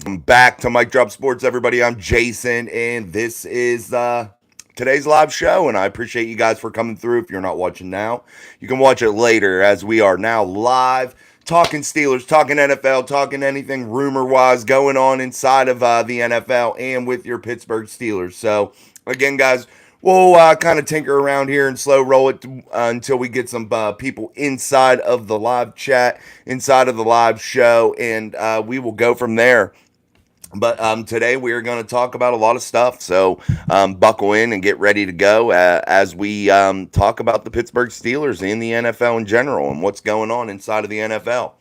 Back to Mic Drop Sports, everybody. I'm Jason, and this is today's live show. And I appreciate you guys for coming through. If you're not watching now, you can watch it later, as we are now live talking Steelers, talking NFL, talking anything rumor wise going on inside of the NFL and with your Pittsburgh Steelers. So, again, guys, we'll kind of tinker around here and slow roll it until we get some people inside of the live chat, inside of the live show, and we will go from there. But today we are going to talk about a lot of stuff. So buckle in and get ready to go as we talk about the Pittsburgh Steelers and the NFL in general and what's going on inside of the NFL.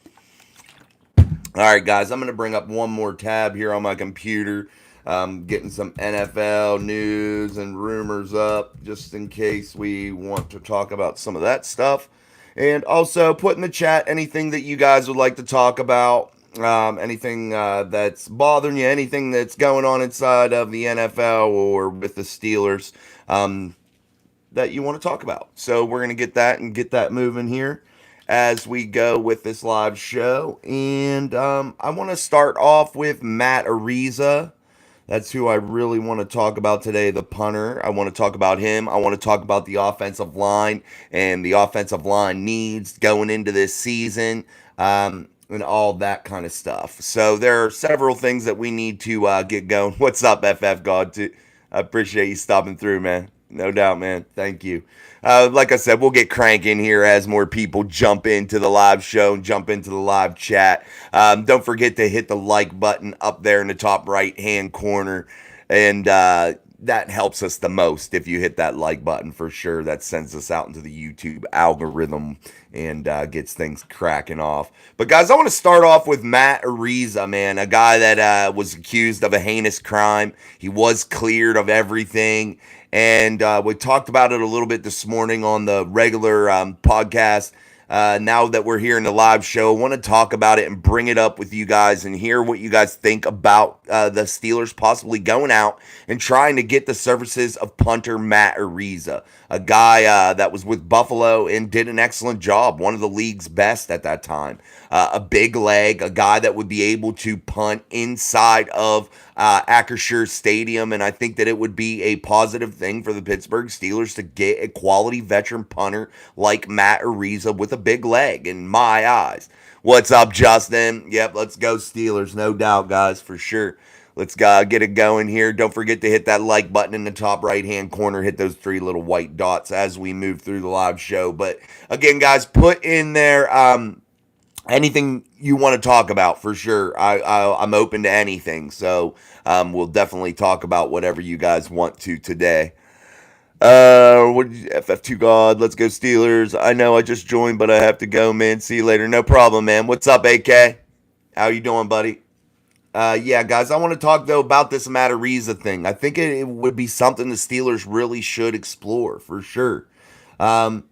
All right, guys, I'm going to bring up one more tab here on my computer. Getting some NFL news and rumors up just in case we want to talk about some of that stuff. And also put in the chat anything that you guys would like to talk about, anything that's bothering you, anything that's going on inside of the NFL or with the Steelers that you want to talk about. So we're going to get that and get that moving here as we go with this live show. And I want to start off with Matt Ariza. That's who I really want to talk about today, the punter. I want to talk about him. I want to talk about the offensive line and the offensive line needs going into this season and all that kind of stuff. So there are several things that we need to get going. What's up, FF God? I appreciate you stopping through, man. No doubt, man. Thank you. Like I said, we'll get cranking here as more people jump into the live show and jump into the live chat. Don't forget to hit the like button up there in the top right hand corner. And that helps us the most if you hit that like button for sure. That sends us out into the YouTube algorithm and gets things cracking off. But guys, I want to start off with Matt Ariza, man, a guy that was accused of a heinous crime. He was cleared of everything. And we talked about it a little bit this morning on the regular podcast. Now that we're here in the live show, I want to talk about it and bring it up with you guys and hear what you guys think about the Steelers possibly going out and trying to get the services of punter Matt Ariza, a guy that was with Buffalo and did an excellent job, one of the league's best at that time. A big leg, a guy that would be able to punt inside of Acrisure Stadium, and I think that it would be a positive thing for the Pittsburgh Steelers to get a quality veteran punter like Matt Ariza with a big leg, in my eyes. What's up, Justin? Yep, let's go Steelers, no doubt, guys, for sure. Let's get it going here. Don't forget to hit that like button in the top right-hand corner. Hit those three little white dots as we move through the live show. But again, guys, put in there anything you want to talk about for sure. I'm open to anything, so we'll definitely talk about whatever you guys want to today. FF2 God, let's go Steelers. I know I just joined, but I have to go, man. See you later. No problem, man. What's up, AK? How you doing, buddy? Yeah, guys, I want to talk though about this Matt Ariza thing. I think it would be something the Steelers really should explore for sure. Um,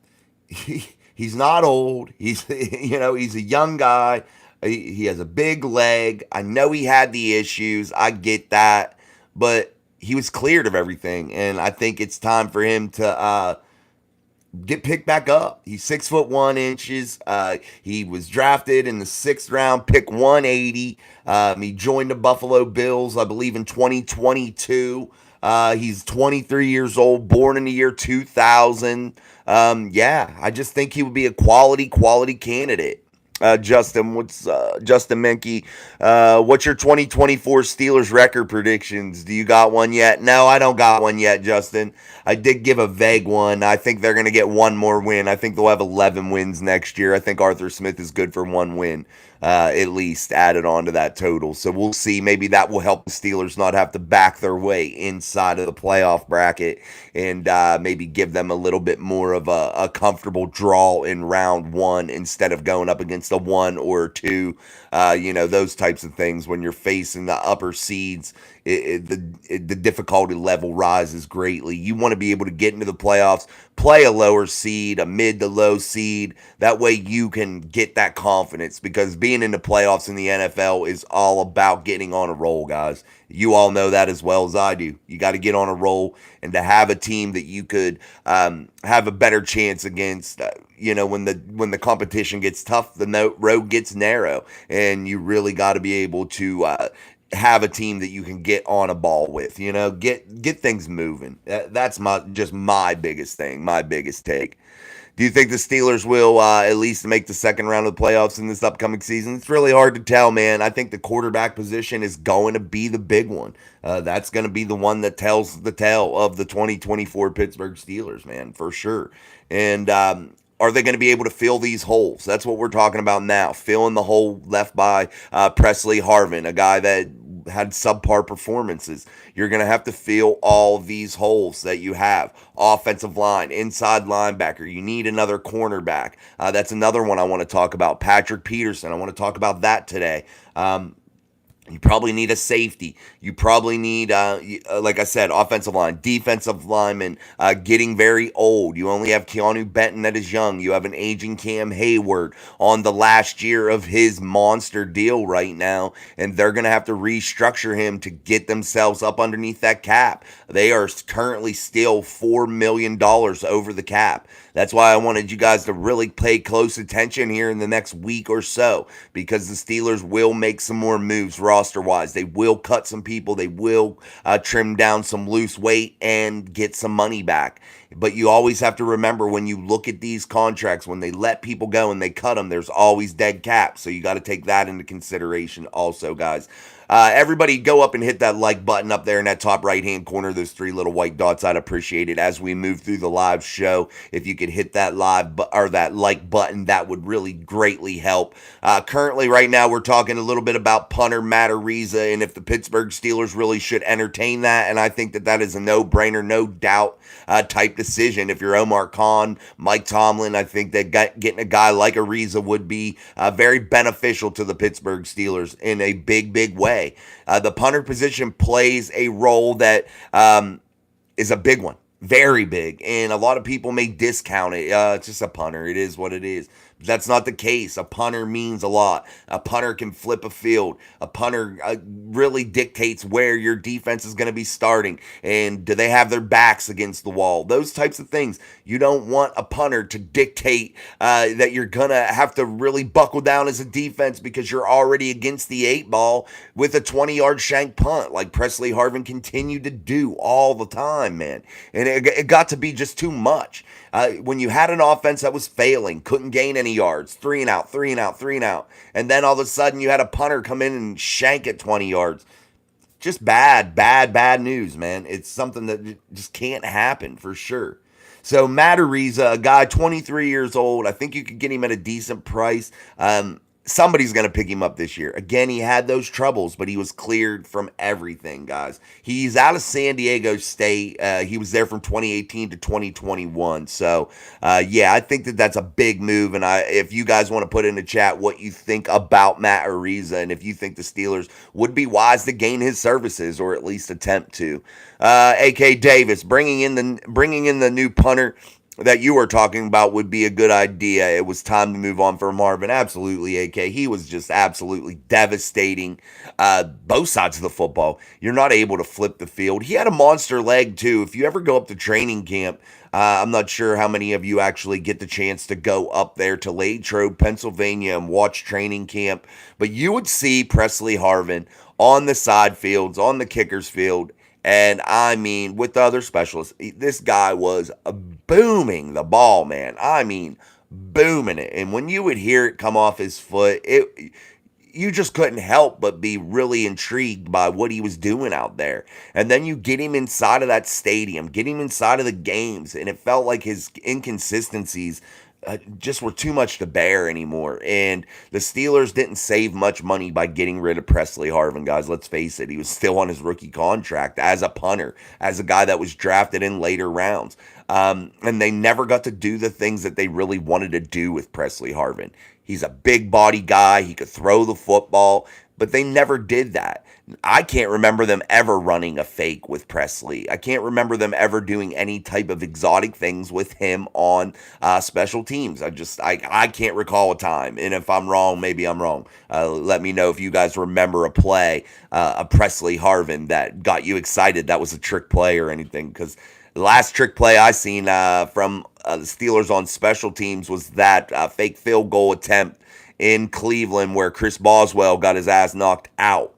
he's not old. He's he's a young guy. He has a big leg. I know he had the issues. I get that, but he was cleared of everything, and I think it's time for him to get picked back up. He's 6'1". He was drafted in the 6th round, pick 180. He joined the Buffalo Bills, I believe, in 2022. He's 23 years old, born in the year 2000. Yeah, I just think he would be a quality candidate. Justin Menke? What's your 2024 Steelers record predictions? Do you got one yet? No, I don't got one yet, Justin. I did give a vague one. I think they're going to get one more win. I think they'll have 11 wins next year. I think Arthur Smith is good for one win, at least added on to that total. So we'll see. Maybe that will help the Steelers not have to back their way inside of the playoff bracket and maybe give them a little bit more of a comfortable draw in round one instead of going up against a 1 or 2. Those types of things when you're facing the upper seeds. The difficulty level rises greatly. You want to be able to get into the playoffs, play a lower seed, a mid to low seed. That way you can get that confidence, because being in the playoffs in the NFL is all about getting on a roll, guys. You all know that as well as I do. You got to get on a roll, and to have a team that you could have a better chance against. When the competition gets tough, the road gets narrow, and you really got to be able to have a team that you can get on a ball with, get things moving. That's my biggest thing, my biggest take. Do you think the Steelers will at least make the second round of the playoffs in this upcoming season? It's really hard to tell, man. I think the quarterback position is going to be the big one. That's going to be the one that tells the tale of the 2024 Pittsburgh Steelers, man, for sure. And are they going to be able to fill these holes? That's what we're talking about now. Filling the hole left by Presley Harvin, a guy that had subpar performances. You're going to have to fill all these holes that you have. Offensive line, inside linebacker. You need another cornerback. That's another one I want to talk about. Patrick Peterson. I want to talk about that today. You probably need a safety. You probably need, like I said, offensive line, defensive lineman, getting very old. You only have Keanu Benton that is young. You have an aging Cam Hayward on the last year of his monster deal right now, and they're going to have to restructure him to get themselves up underneath that cap. They are currently still $4 million over the cap. That's why I wanted you guys to really pay close attention here in the next week or so, because the Steelers will make some more moves roster-wise. They will cut some people. They will trim down some loose weight and get some money back. But you always have to remember, when you look at these contracts, when they let people go and they cut them, there's always dead cap. So you got to take that into consideration also, guys. Everybody go up and hit that like button up there in that top right-hand corner, those three little white dots. I'd appreciate it as we move through the live show. If you could hit that that like button, that would really greatly help. Currently, right now, we're talking a little bit about punter Matt Ariza, and if the Pittsburgh Steelers really should entertain that, and I think that is a no-brainer, no doubt type decision. If you're Omar Khan, Mike Tomlin, I think that getting a guy like Ariza would be very beneficial to the Pittsburgh Steelers in a big, big way. The punter position plays a role that is a big one, very big, and a lot of people may discount it. It's just a punter. It is what it is. But that's not the case. A punter means a lot. A punter can flip a field. A punter really dictates where your defense is going to be starting, and do they have their backs against the wall. Those types of things. You don't want a punter to dictate that you're going to have to really buckle down as a defense because you're already against the 8 ball with a 20-yard shank punt like Presley Harvin continued to do all the time, man. And it got to be just too much. When you had an offense that was failing, couldn't gain any yards, 3 and out, 3 and out, 3 and out, and then all of a sudden you had a punter come in and shank at 20 yards. Just bad news, man. It's something that just can't happen for sure. So Matt Ariza, a guy 23 years old, I think you could get him at a decent price. Somebody's going to pick him up this year. Again, he had those troubles, but he was cleared from everything, guys. He's out of San Diego State. He was there from 2018 to 2021. So, yeah, I think that's a big move. And if you guys want to put in the chat what you think about Matt Ariza, and if you think the Steelers would be wise to gain his services or at least attempt to. A.K. Davis, bringing in the new punter that you were talking about would be a good idea. It was time to move on for Marvin. Absolutely, AK. He was just absolutely devastating both sides of the football. You're not able to flip the field. He had a monster leg, too. If you ever go up to training camp, I'm not sure how many of you actually get the chance to go up there to Latrobe, Pennsylvania and watch training camp, but you would see Presley Harvin on the side fields, on the kicker's field. And I mean, with the other specialists, this guy was booming the ball, man. I mean, booming it. And when you would hear it come off his foot, you just couldn't help but be really intrigued by what he was doing out there. And then you get him inside of that stadium, get him inside of the games, and it felt like his inconsistencies just were too much to bear anymore. And the Steelers didn't save much money by getting rid of Presley Harvin, guys. Let's face it. He was still on his rookie contract as a punter, as a guy that was drafted in later rounds. And they never got to do the things that they really wanted to do with Presley Harvin. He's a big body guy. He could throw the football, but they never did that. I can't remember them ever running a fake with Presley. I can't remember them ever doing any type of exotic things with him on special teams. I can't recall a time. And if I'm wrong, maybe I'm wrong. Let me know if you guys remember a play, a Presley Harvin that got you excited that was a trick play or anything. Because the last trick play I seen from the Steelers on special teams was that fake field goal attempt in Cleveland where Chris Boswell got his ass knocked out.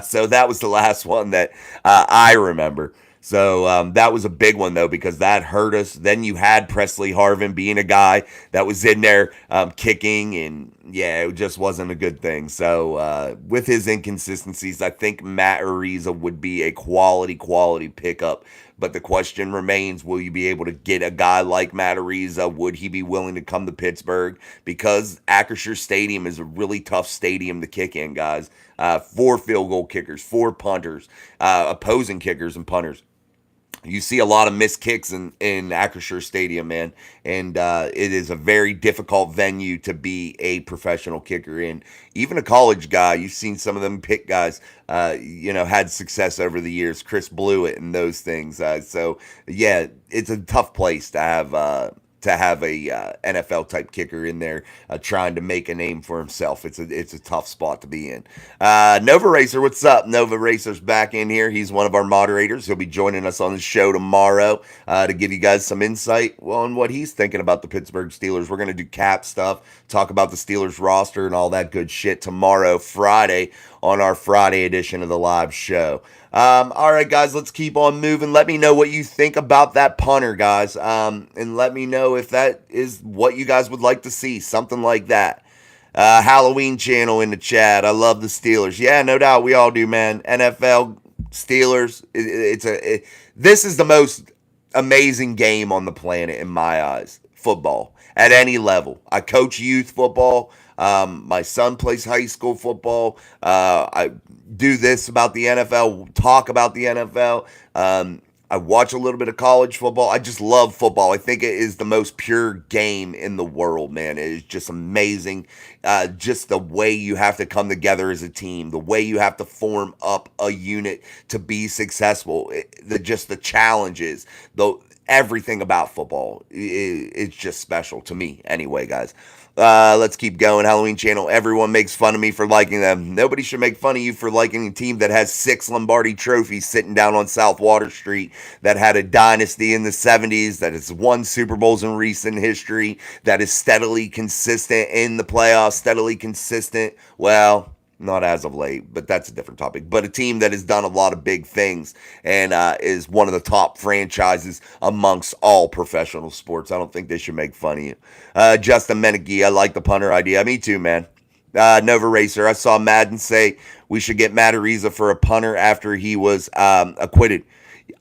So that was the last one that I remember. So that was a big one, though, because that hurt us. Then you had Presley Harvin being a guy that was in there kicking, and yeah, it just wasn't a good thing. So with his inconsistencies, I think Matt Ariza would be a quality pickup. But the question remains, will you be able to get a guy like Matt Ariza? Would he be willing to come to Pittsburgh? Because Acrisure Stadium is a really tough stadium to kick in, guys. Four field goal kickers, four punters, opposing kickers and punters. You see a lot of missed kicks in Acrisure Stadium, man, and it is a very difficult venue to be a professional kicker in. Even a college guy, you've seen some of them pick guys, had success over the years. Chris Blewett and those things. So yeah, it's a tough place to have a NFL type kicker in there trying to make a name for himself. It's a tough spot to be in. Nova Racer, what's up? Nova Racer's back in here. He's one of our moderators. He'll be joining us on the show tomorrow to give you guys some insight on what he's thinking about the Pittsburgh Steelers. We're going to do cap stuff, talk about the Steelers roster and all that good shit tomorrow, Friday, on our Friday edition of the live show. All right, guys, let's keep on moving. Let me know what you think about that punter, guys. And let me know if that is what you guys would like to see, something like that. Halloween channel in the chat. I love the Steelers. Yeah, no doubt. We all do, man. NFL, Steelers. This is the most amazing game on the planet in my eyes. Football at any level. I coach youth football. My son plays high school football. I do this about the NFL, talk about the NFL. I watch a little bit of college football. I just love football. I think it is the most pure game in the world, man. It is just amazing. Just the way you have to come together as a team, the way you have to form up a unit to be successful, the challenges, everything about football. It's just special to me anyway, guys. Let's keep going. Halloween channel. Everyone makes fun of me for liking them. Nobody should make fun of you for liking a team that has 6 Lombardi trophies sitting down on South Water Street, that had a dynasty in the 70s, that has won Super Bowls in recent history, that is steadily consistent in the playoffs, steadily consistent. Well, not as of late, but that's a different topic. But a team that has done a lot of big things and is one of the top franchises amongst all professional sports. I don't think they should make fun of you. Justin Meneghe, I like the punter idea. Me too, man. Nova Racer, I saw Madden say we should get Matt Ariza for a punter after he was acquitted.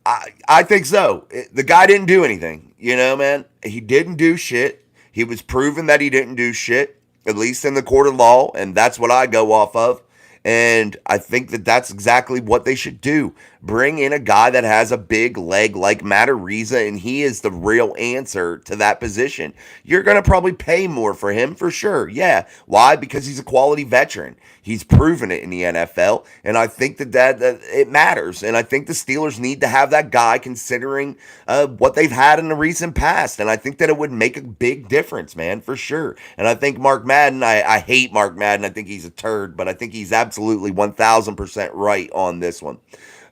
I think so. The guy didn't do anything, man. He didn't do shit. He was proven that he didn't do shit, at least in the court of law, and that's what I go off of. And I think that that's exactly what they should do. Bring in a guy that has a big leg like Matt Ariza, and he is the real answer to that position. You're going to probably pay more for him for sure. Yeah. Why? Because he's a quality veteran. He's proven it in the NFL, and I think that it matters. And I think the Steelers need to have that guy considering what they've had in the recent past. And I think that it would make a big difference, man, for sure. And I think Mark Madden, I hate Mark Madden. I think he's a turd, but I think he's absolutely 1,000% right on this one.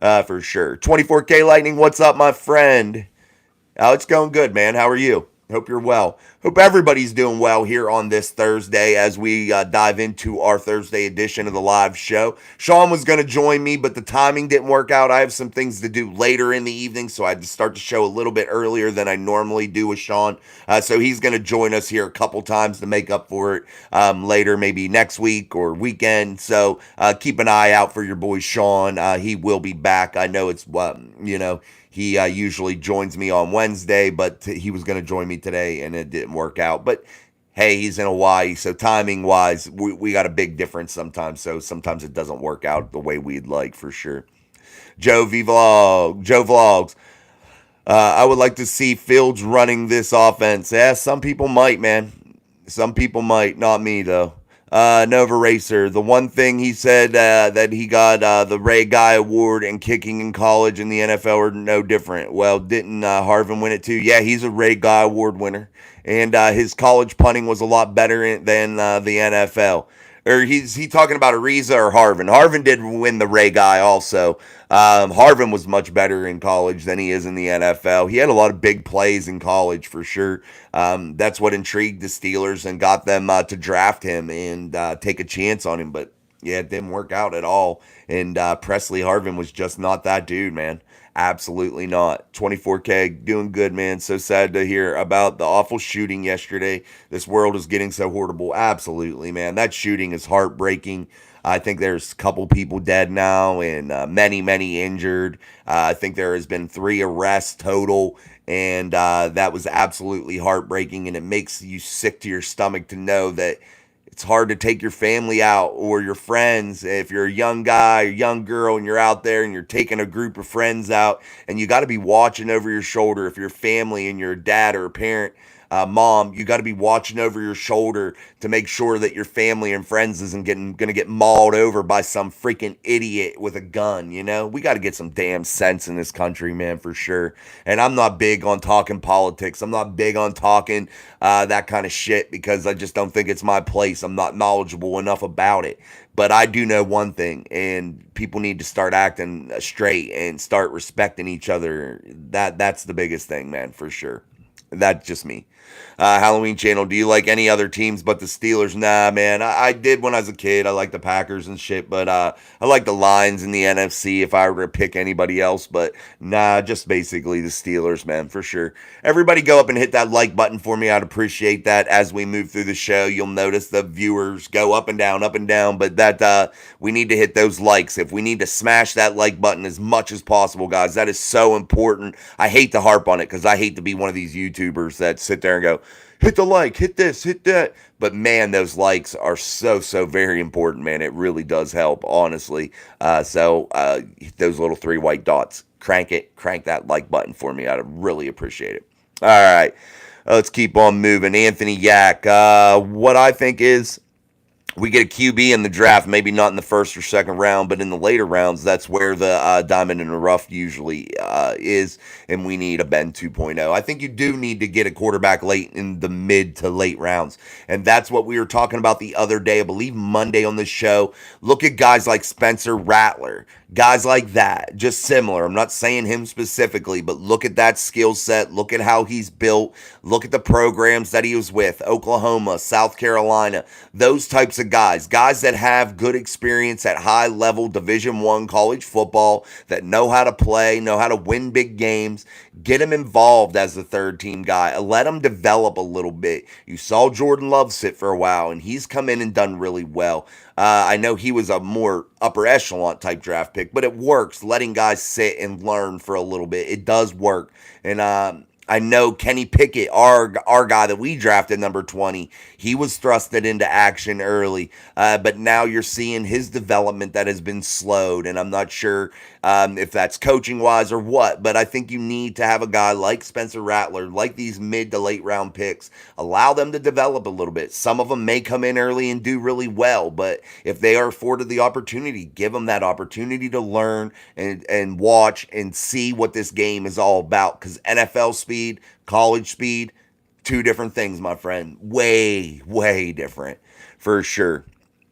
For sure. 24K Lightning, what's up, my friend? Oh, it's going good, man. How are you? Hope you're well. Hope everybody's doing well here on this Thursday as we dive into our Thursday edition of the live show. Sean was going to join me, but the timing didn't work out. I have some things to do later in the evening, so I had to start the show a little bit earlier than I normally do with Sean. So he's going to join us here a couple times to make up for it later, maybe next week or weekend. So keep an eye out for your boy Sean. He will be back. I know it's, he usually joins me on Wednesday, but he was going to join me today, and it didn't work out. But, hey, he's in Hawaii, so timing-wise, we got a big difference sometimes. So sometimes it doesn't work out the way we'd like, for sure. Joe Vlogs. I would like to see Fields running this offense. Yeah, some people might, man. Some people might. Not me, though. Nova Racer, the one thing he said that he got the Ray Guy Award and kicking in college and the NFL are no different. Well, didn't Harvin win it too? Yeah, he's a Ray Guy Award winner, and his college punting was a lot better than the NFL. Or he talking about Ariza or Harvin? Harvin did win the Ray Guy also. Harvin was much better in college than he is in the NFL. He had a lot of big plays in college for sure. That's what intrigued the Steelers and got them to draft him and take a chance on him. But Yeah, it didn't work out at all. And Presley Harvin was just not that dude, man. Absolutely not. 24K, doing good, man. So sad to hear about the awful shooting yesterday. This world is getting so horrible. Absolutely, man. That shooting is heartbreaking. I think there's a couple people dead now and many, many injured. I think there has been 3 arrests total. And that was absolutely heartbreaking. And it makes you sick to your stomach to know that it's hard to take your family out or your friends. If you're a young guy or young girl and you're out there and you're taking a group of friends out, and you got to be watching over your shoulder. If you're family and you're a dad or a parent, mom, you got to be watching over your shoulder to make sure that your family and friends isn't gonna get mauled over by some freaking idiot with a gun. We got to get some damn sense in this country, man, for sure. And I'm not big on talking politics. I'm not big on talking that kind of shit because I just don't think it's my place. I'm not knowledgeable enough about it. But I do know one thing, and people need to start acting straight and start respecting each other. That's the biggest thing, man, for sure. That's just me. Halloween channel. Do you like any other teams but the Steelers? Nah, man. I did when I was a kid. I like the Packers and shit, but I like the Lions in the NFC if I were to pick anybody else. But nah, just basically the Steelers, man, for sure. Everybody go up and hit that like button for me. I'd appreciate that. As we move through the show, you'll notice the viewers go up and down, but that we need to hit those likes. If we need to smash that like button as much as possible, guys, that is so important. I hate to harp on it because I hate to be one of these YouTubers that sit there and go, hit the like, hit this, hit that. But man, those likes are so very important, man. It really does help, honestly. So hit those little 3 white dots. Crank that like button for me. I'd really appreciate it. All right, let's keep on moving. Anthony Yak. What I think is we get a QB in the draft, maybe not in the first or second round, but in the later rounds, that's where the diamond in the rough usually is, and we need a Ben 2.0. I think you do need to get a quarterback late in the mid to late rounds, and that's what we were talking about the other day, I believe Monday on this show. Look at guys like Spencer Rattler, guys like that, just similar. I'm not saying him specifically, but look at that skill set. Look at how he's built. Look at the programs that he was with, Oklahoma, South Carolina, those types of guys that have good experience at high level Division I college football, that know how to play, know how to win big games. Get him involved as the third team guy. Let him develop a little bit. You saw Jordan Love sit for a while, and he's come in and done really well. I know he was a more upper echelon type draft pick, but it works. Letting guys sit and learn for a little bit, it does work. And I know Kenny Pickett, our guy that we drafted number 20, he was thrusted into action early, but now you're seeing his development that has been slowed, and I'm not sure if that's coaching-wise or what, but I think you need to have a guy like Spencer Rattler, like these mid to late round picks, allow them to develop a little bit. Some of them may come in early and do really well, but if they are afforded the opportunity, give them that opportunity to learn and watch and see what this game is all about, because NFL speed, college speed, 2 different things, my friend. Way different, for sure.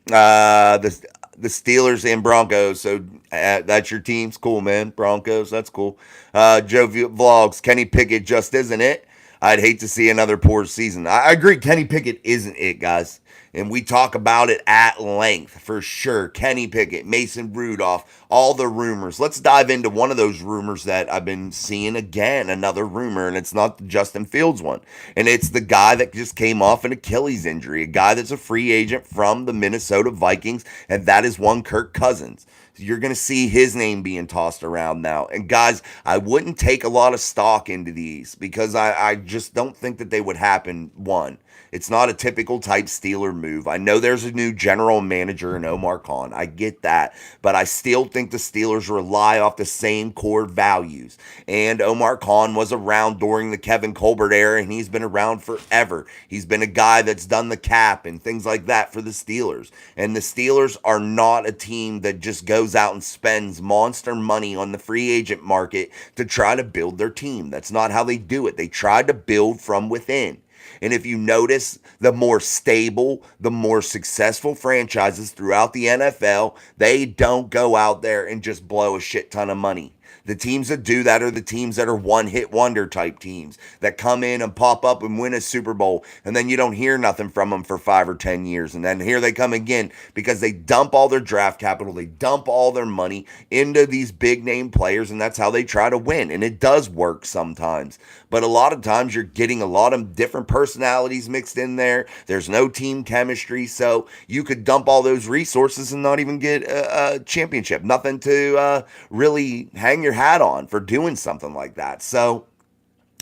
The Steelers and Broncos. So that's your teams. Cool, man. Broncos, that's cool. Joe Vlogs, Kenny Pickett just isn't it. I'd hate to see another poor season. I agree. Kenny Pickett isn't it, guys. And we talk about it at length, for sure. Kenny Pickett, Mason Rudolph, all the rumors. Let's dive into one of those rumors that I've been seeing again, another rumor, and it's not the Justin Fields one. And it's the guy that just came off an Achilles injury, a guy that's a free agent from the Minnesota Vikings, and that is one Kirk Cousins. You're going to see his name being tossed around now. And guys, I wouldn't take a lot of stock into these because I just don't think that they would happen. One, it's not a typical type Steeler move. I know there's a new general manager in Omar Khan. I get that. But I still think the Steelers rely off the same core values. And Omar Khan was around during the Kevin Colbert era, and he's been around forever. He's been a guy that's done the cap and things like that for the Steelers. And the Steelers are not a team that just goes out and spends monster money on the free agent market to try to build their team. That's not how they do it. They try to build from within. And if you notice, the more stable, the more successful franchises throughout the NFL, they don't go out there and just blow a shit ton of money. The teams that do that are the teams that are one-hit wonder type teams that come in and pop up and win a Super Bowl, and then you don't hear nothing from them for 5 or 10 years. And then here they come again because they dump all their draft capital, they dump all their money into these big name players, and that's how they try to win. And it does work sometimes. But a lot of times you're getting a lot of different personalities mixed in there. There's no team chemistry, so you could dump all those resources and not even get a championship. Nothing to really hang your hat on for doing something like that. So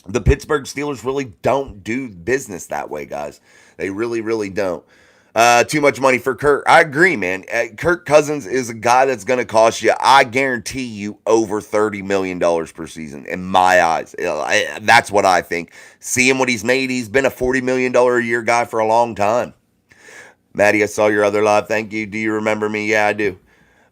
the Pittsburgh Steelers really don't do business that way, guys. They really, really don't. Too much money for Kirk. I agree, man. Kirk Cousins is a guy that's going to cost you, I guarantee you, over $30 million per season in my eyes. That's what I think. Seeing what he's made, he's been a $40 million a year guy for a long time. Maddie, I saw your other live. Thank you. Do you remember me? Yeah, I do.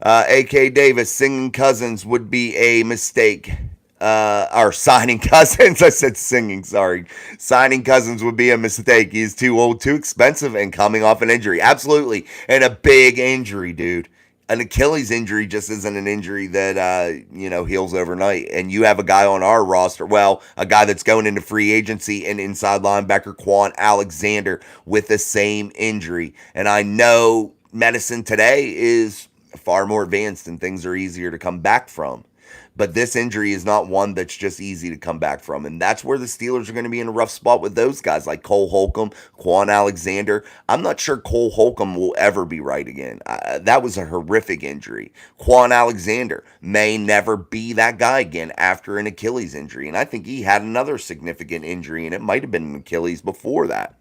A.K. Davis, singing Cousins would be a mistake. Or signing Cousins. I said singing, sorry. Signing Cousins would be a mistake. He is too old, too expensive, and coming off an injury. Absolutely. And a big injury, dude. An Achilles injury just isn't an injury that, heals overnight. And you have a guy on our roster, well, a guy that's going into free agency, and inside linebacker Quan Alexander with the same injury. And I know medicine today is far more advanced and things are easier to come back from. But this injury is not one that's just easy to come back from. And that's where the Steelers are going to be in a rough spot with those guys like Cole Holcomb, Quan Alexander. I'm not sure Cole Holcomb will ever be right again. That was a horrific injury. Quan Alexander may never be that guy again after an Achilles injury. And I think he had another significant injury, and it might have been an Achilles before that.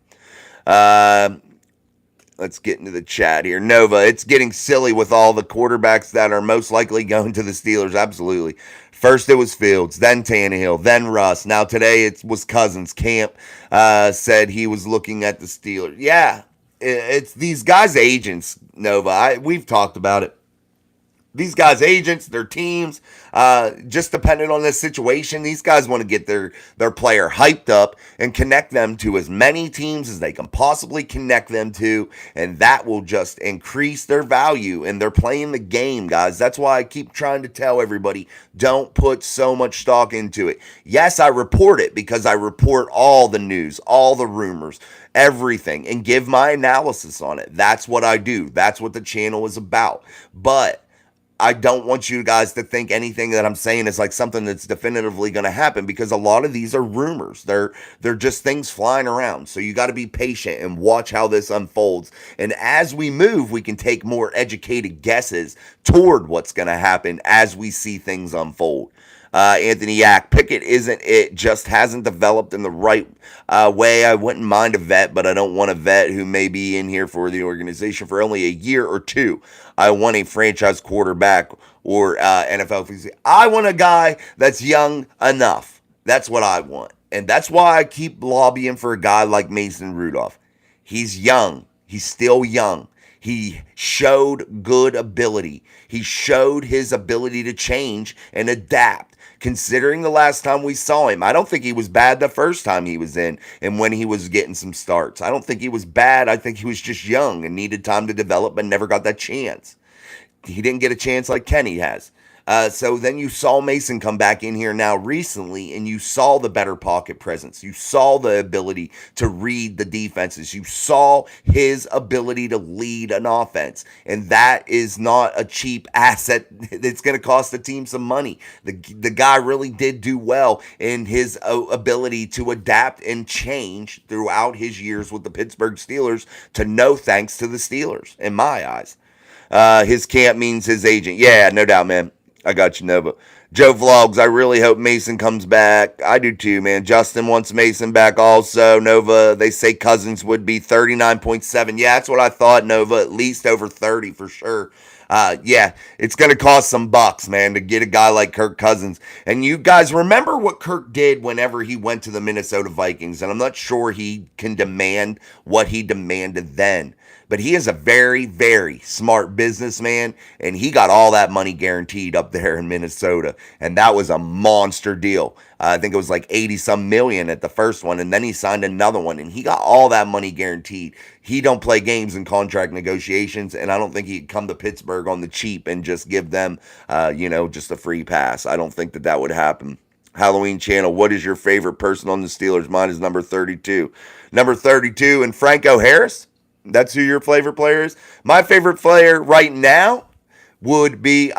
Let's get into the chat here. Nova, it's getting silly with all the quarterbacks that are most likely going to the Steelers. Absolutely. First it was Fields, then Tannehill, then Russ. Now today it was Cousins. Camp said he was looking at the Steelers. Yeah, it's these guys' agents, Nova. We've talked about it. These guys' agents, their teams, just depending on the situation, these guys want to get their player hyped up and connect them to as many teams as they can possibly connect them to, and that will just increase their value, and they're playing the game, guys. That's why I keep trying to tell everybody, don't put so much stock into it. Yes, I report it because I report all the news, all the rumors, everything, and give my analysis on it. That's what I do. That's what the channel is about. But I don't want you guys to think anything that I'm saying is like something that's definitively going to happen, because a lot of these are rumors. They're just things flying around. So you got to be patient and watch how this unfolds. And as we move, we can take more educated guesses toward what's going to happen as we see things unfold. Anthony Yak, Pickett isn't it, just hasn't developed in the right way. I wouldn't mind a vet, but I don't want a vet who may be in here for the organization for only a year or two. I want a franchise quarterback or NFL. I want a guy that's young enough. That's what I want. And that's why I keep lobbying for a guy like Mason Rudolph. He's young. He's still young. He showed good ability. He showed his ability to change and adapt. Considering the last time we saw him, I don't think he was bad the first time he was in and when he was getting some starts. I don't think he was bad. I think he was just young and needed time to develop but never got that chance. He didn't get a chance like Kenny has. So then you saw Mason come back in here now recently, and you saw the better pocket presence. You saw the ability to read the defenses. You saw his ability to lead an offense. And that is not a cheap asset. It's going to cost the team some money. The guy really did do well in his ability to adapt and change throughout his years with the Pittsburgh Steelers, to no thanks to the Steelers, in my eyes. His camp means his agent. Yeah, no doubt, man. I got you, Nova. Joe Vlogs, I really hope Mason comes back. I do too, man. Justin wants Mason back also. Nova, they say Cousins would be 39.7. Yeah, that's what I thought, Nova. At least over 30 for sure. Yeah, it's going to cost some bucks, man, to get a guy like Kirk Cousins. And you guys remember what Kirk did whenever he went to the Minnesota Vikings. And I'm not sure he can demand what he demanded then. but he is a very, very smart businessman, and he got all that money guaranteed up there in Minnesota, and that was a monster deal. I think it was like 80 some million at the first one, and then he signed another one, and he got all that money guaranteed. He don't play games in contract negotiations, and I don't think he'd come to Pittsburgh on the cheap and just give them, just a free pass. I don't think that would happen. Halloween Channel, what is your favorite person on the Steelers? Mine is number 32. Number 32, and Franco Harris. That's who your favorite player is. My favorite player right now would be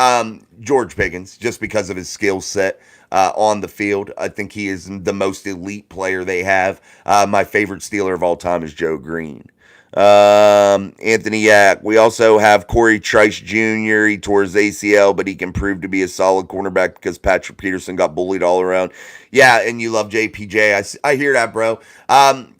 George Pickens, just because of his skill set on the field. I think he is the most elite player they have. My favorite Steeler of all time is Joe Green. Anthony Yack. We also have Corey Trice Jr. He tore his ACL, but he can prove to be a solid cornerback because Patrick Peterson got bullied all around. Yeah, and you love JPJ. I hear that, bro.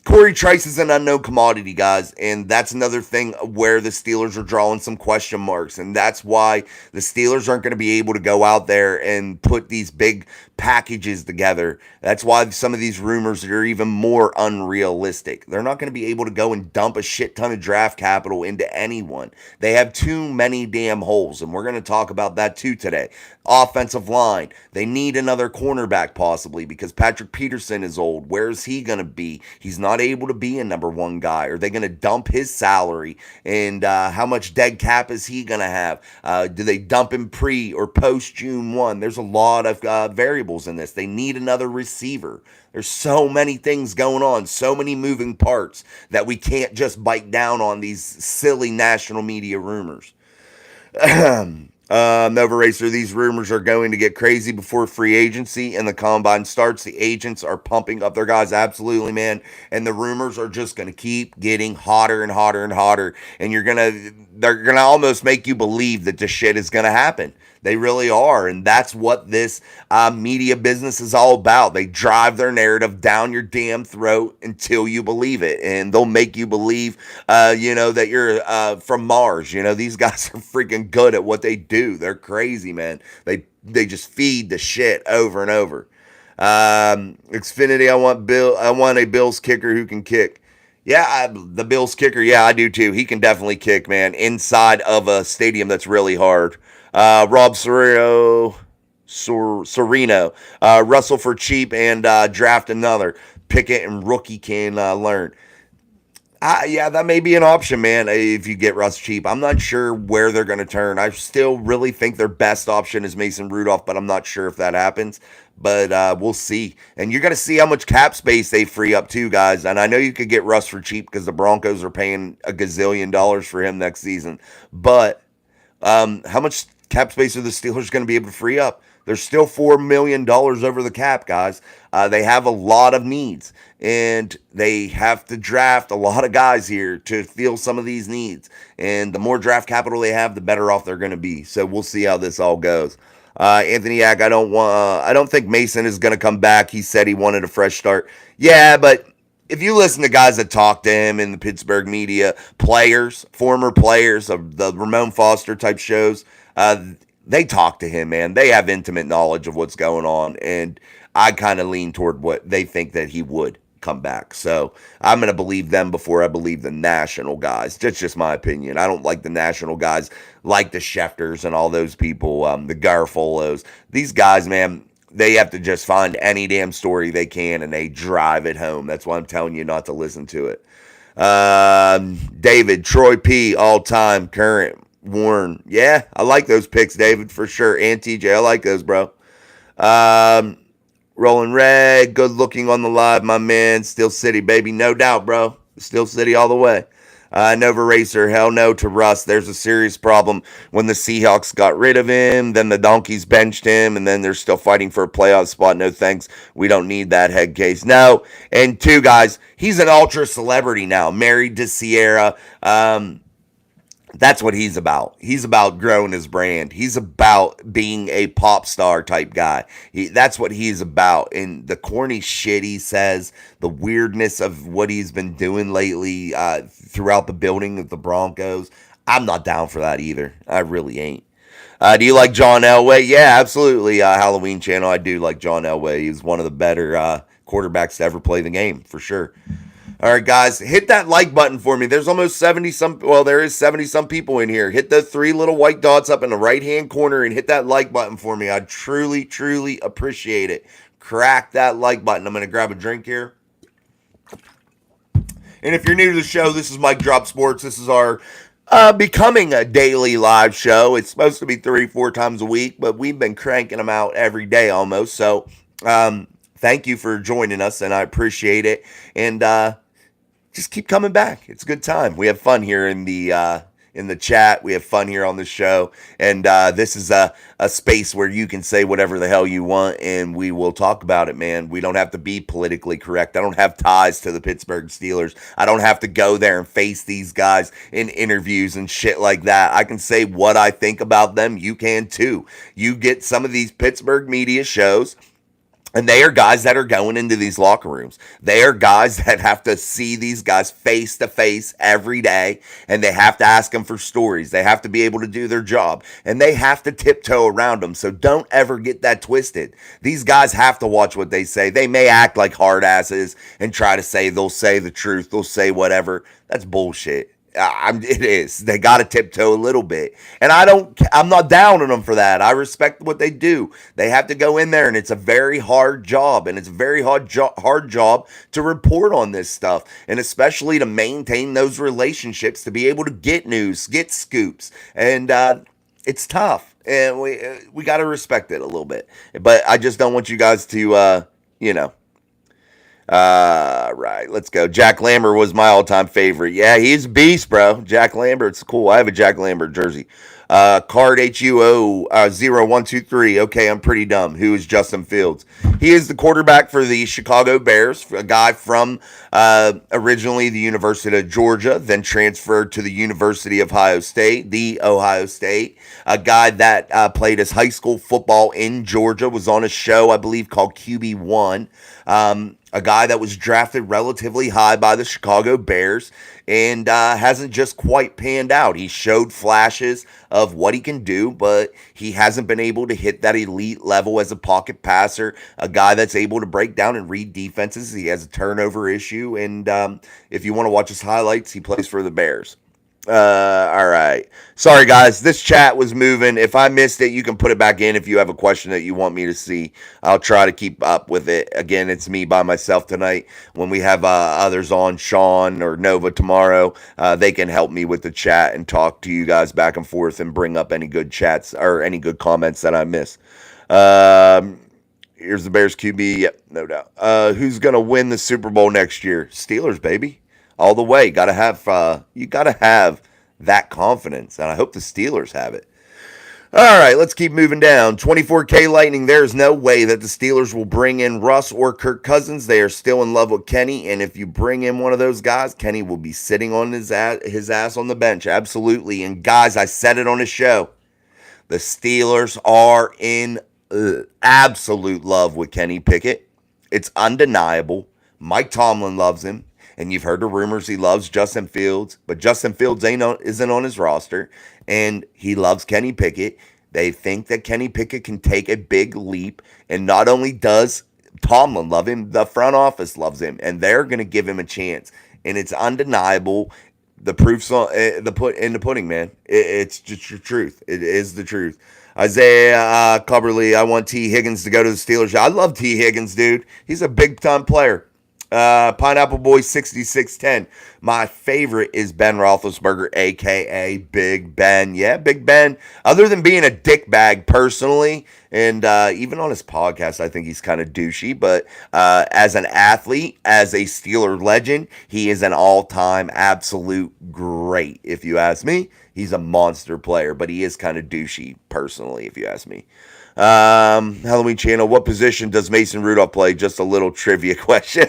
Corey Trice is an unknown commodity, guys, and that's another thing where the Steelers are drawing some question marks, and that's why the Steelers aren't going to be able to go out there and put these big packages together. That's why some of these rumors are even more unrealistic. They're not going to be able to go and dump a shit ton of draft capital into anyone. They have too many damn holes, and we're going to talk about that too today. Offensive line. They need another cornerback possibly because Patrick Peterson is old. Where is he going to be? He's not able to be a number one guy. Are they going to dump his salary? And how much dead cap is he going to have? Do they dump him pre or post June 1? There's a lot of variables in this. They need another receiver. There's so many things going on, so many moving parts that we can't just bite down on these silly national media rumors. Nova Racer, these rumors are going to get crazy before free agency and the combine starts. The agents are pumping up their guys, absolutely, man. And the rumors are just going to keep getting hotter and hotter and hotter. And they're gonna almost make you believe that this shit is going to happen. They really are. And that's what this media business is all about. They drive their narrative down your damn throat until you believe it. And they'll make you believe, that you're from Mars. These guys are freaking good at what they do. They're crazy, man. They just feed the shit over and over. Xfinity, I want a Bills kicker who can kick. Yeah, the Bills kicker. Yeah, I do too. He can definitely kick, man, inside of a stadium that's really hard. Rob Sereno, Russell for cheap and draft another. Pickett and rookie can learn. Yeah, that may be an option, man, if you get Russ cheap. I'm not sure where they're going to turn. I still really think their best option is Mason Rudolph, but I'm not sure if that happens. But we'll see. And you're going to see how much cap space they free up too, guys. And I know you could get Russ for cheap because the Broncos are paying $1 gazillion for him next season. But how much cap space are the Steelers going to be able to free up? There's still $4 million over the cap, guys. They have a lot of needs, and they have to draft a lot of guys here to fill some of these needs. And the more draft capital they have, the better off they're going to be. So we'll see how this all goes. Anthony Yack, I don't think Mason is going to come back. He said he wanted a fresh start. Yeah, but if you listen to guys that talk to him in the Pittsburgh media, former players of the Ramon Foster type shows, they talk to him, man. They have intimate knowledge of what's going on, and I kind of lean toward what they think that he would come back. So I'm going to believe them before I believe the national guys. That's just my opinion. I don't like the national guys like the Schefters and all those people, the Garfolos. These guys, man, they have to just find any damn story they can, and they drive it home. That's why I'm telling you not to listen to it. David, Troy P, all-time, current. Warren. Yeah, I like those picks, David, for sure. And TJ, I like those, bro. Rolling Red, good looking on the live, my man. Steel City, baby. No doubt, bro. Steel City all the way. Nova Racer, hell no to Russ. There's a serious problem when the Seahawks got rid of him, then the Donkeys benched him, and then they're still fighting for a playoff spot. No thanks. We don't need that head case. No. And two, guys, he's an ultra celebrity now, married to Sierra. That's what he's about. He's about growing his brand. He's about being a pop star type guy. That's what he's about. And the corny shit he says, the weirdness of what he's been doing lately throughout the building of the Broncos, I'm not down for that either. I really ain't. Do you like John Elway? Yeah, absolutely. Halloween Channel, I do like John Elway. He's one of the better quarterbacks to ever play the game, for sure. All right, guys, hit that like button for me. There's almost 70 some, well, there is 70 some people in here. Hit the 3 little white dots up in the right hand corner and hit that like button for me. I truly, truly appreciate it. Crack that like button. I'm going to grab a drink here. And if you're new to the show, this is Mike Drop Sports. This is our becoming a daily live show. It's supposed to be 3-4 times a week, but we've been cranking them out every day almost. So thank you for joining us, and I appreciate it. And just keep coming back. It's a good time. We have fun here in the chat. We have fun here on the show. And this is a space where you can say whatever the hell you want, and we will talk about it, man. We don't have to be politically correct. I don't have ties to the Pittsburgh Steelers. I don't have to go there and face these guys in interviews and shit like that. I can say what I think about them. You can too. You get some of these Pittsburgh media shows, and they are guys that are going into these locker rooms. They are guys that have to see these guys face to face every day, and they have to ask them for stories. They have to be able to do their job, and they have to tiptoe around them. So don't ever get that twisted. These guys have to watch what they say. They may act like hard asses and try to say they'll say the truth. They'll say whatever. That's bullshit. It is. They got to tiptoe a little bit. And I'm not down on them for that. I respect what they do. They have to go in there, and it's a very hard job. And it's a very hard job to report on this stuff. And especially to maintain those relationships, to be able to get news, get scoops. And it's tough. And we got to respect it a little bit. But I just don't want you guys to, right, let's go. Jack Lambert was my all-time favorite. Yeah, he's a beast, bro. Jack Lambert's cool. I have a Jack Lambert jersey. Card HUO 0123. Okay, I'm pretty dumb. Who is Justin Fields? He is the quarterback for the Chicago Bears, a guy from originally the University of Georgia, then transferred to the University of Ohio State, a guy that played his high school football in Georgia, was on a show, I believe, called QB1. A guy that was drafted relatively high by the Chicago Bears and hasn't just quite panned out. He showed flashes of what he can do, but he hasn't been able to hit that elite level as a pocket passer, a guy that's able to break down and read defenses. He has a turnover issue, and if you want to watch his highlights, he plays for the Bears. All right. Sorry, guys. This chat was moving. If I missed it, you can put it back in if you have a question that you want me to see. I'll try to keep up with it. Again, it's me by myself tonight. When we have others on, Sean or Nova tomorrow, they can help me with the chat and talk to you guys back and forth and bring up any good chats or any good comments that I miss. Here's the Bears QB. Yep, no doubt. Who's going to win the Super Bowl next year? Steelers, baby. All the way. You gotta have that confidence, and I hope the Steelers have it. All right, let's keep moving down. 24K Lightning. There's no way that the Steelers will bring in Russ or Kirk Cousins. They are still in love with Kenny, and if you bring in one of those guys, Kenny will be sitting on his ass on the bench. Absolutely. And guys, I said it on the show. The Steelers are in absolute love with Kenny Pickett. It's undeniable. Mike Tomlin loves him. And you've heard the rumors he loves Justin Fields, but Justin Fields isn't on his roster, and he loves Kenny Pickett. They think that Kenny Pickett can take a big leap, and not only does Tomlin love him, the front office loves him, and they're going to give him a chance. And it's undeniable. The proof's in the pudding, man. It's just the truth. It is the truth. Isaiah Cubberly, I want T. Higgins to go to the Steelers. I love T. Higgins, dude. He's a big-time player. Pineapple Boy 6610. My favorite is Ben Roethlisberger, a.k.a. Big Ben. Yeah, Big Ben. Other than being a dickbag personally, and even on his podcast, I think he's kind of douchey. But as an athlete, as a Steeler legend, he is an all-time absolute great, if you ask me. He's a monster player, but he is kind of douchey personally, if you ask me. Halloween Channel, what position does Mason Rudolph play? Just a little trivia question.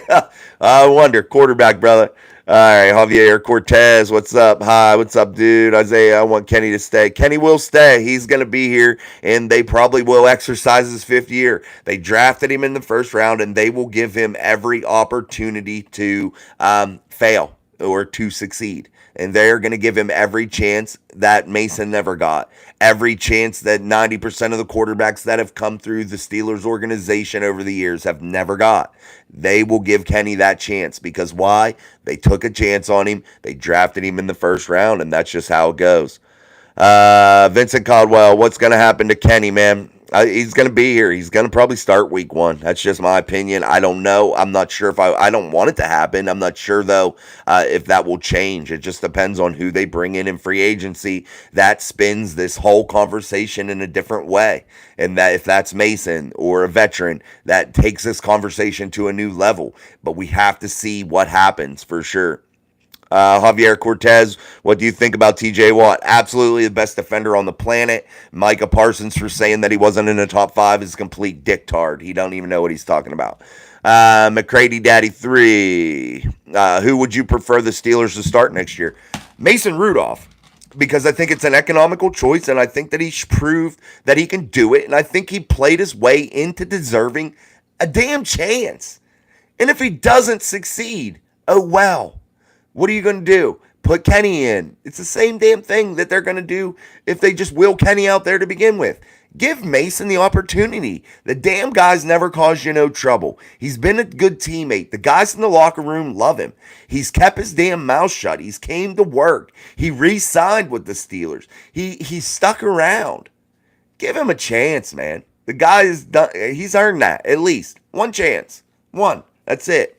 I wonder. Quarterback, brother. All right, Javier Cortez, what's up? Hi, what's up, dude? Isaiah, I want Kenny to stay. Kenny will stay. He's going to be here, and they probably will exercise his fifth year. They drafted him in the first round, and they will give him every opportunity to fail. or to succeed. And they're going to give him every chance that Mason never got. Every chance that 90% of the quarterbacks that have come through the Steelers organization over the years have never got. They will give Kenny that chance because why? They took a chance on him. They drafted him in the first round, and that's just how it goes. Vincent Caldwell, what's going to happen to Kenny, man? He's going to be here. He's going to probably start week 1. That's just my opinion. I don't know. I'm not sure if I don't want it to happen. I'm not sure, though, if that will change. It just depends on who they bring in free agency. That spins this whole conversation in a different way. And that if that's Mason or a veteran, that takes this conversation to a new level. But we have to see what happens for sure. Javier Cortez, what do you think about TJ Watt? Absolutely the best defender on the planet. Micah Parsons for saying that he wasn't in the top 5 is a complete dicktard. He don't even know what he's talking about. McCready Daddy 3. Who would you prefer the Steelers to start next year? Mason Rudolph. Because I think it's an economical choice, and I think that he's proved that he can do it, and I think he played his way into deserving a damn chance. And if he doesn't succeed, oh well. What are you going to do? Put Kenny in. It's the same damn thing that they're going to do if they just wheel Kenny out there to begin with. Give Mason the opportunity. The damn guy's never caused you no trouble. He's been a good teammate. The guys in the locker room love him. He's kept his damn mouth shut. He's came to work. He re-signed with the Steelers. He's stuck around. Give him a chance, man. The guy is done. He's earned that at least one chance. One. That's it.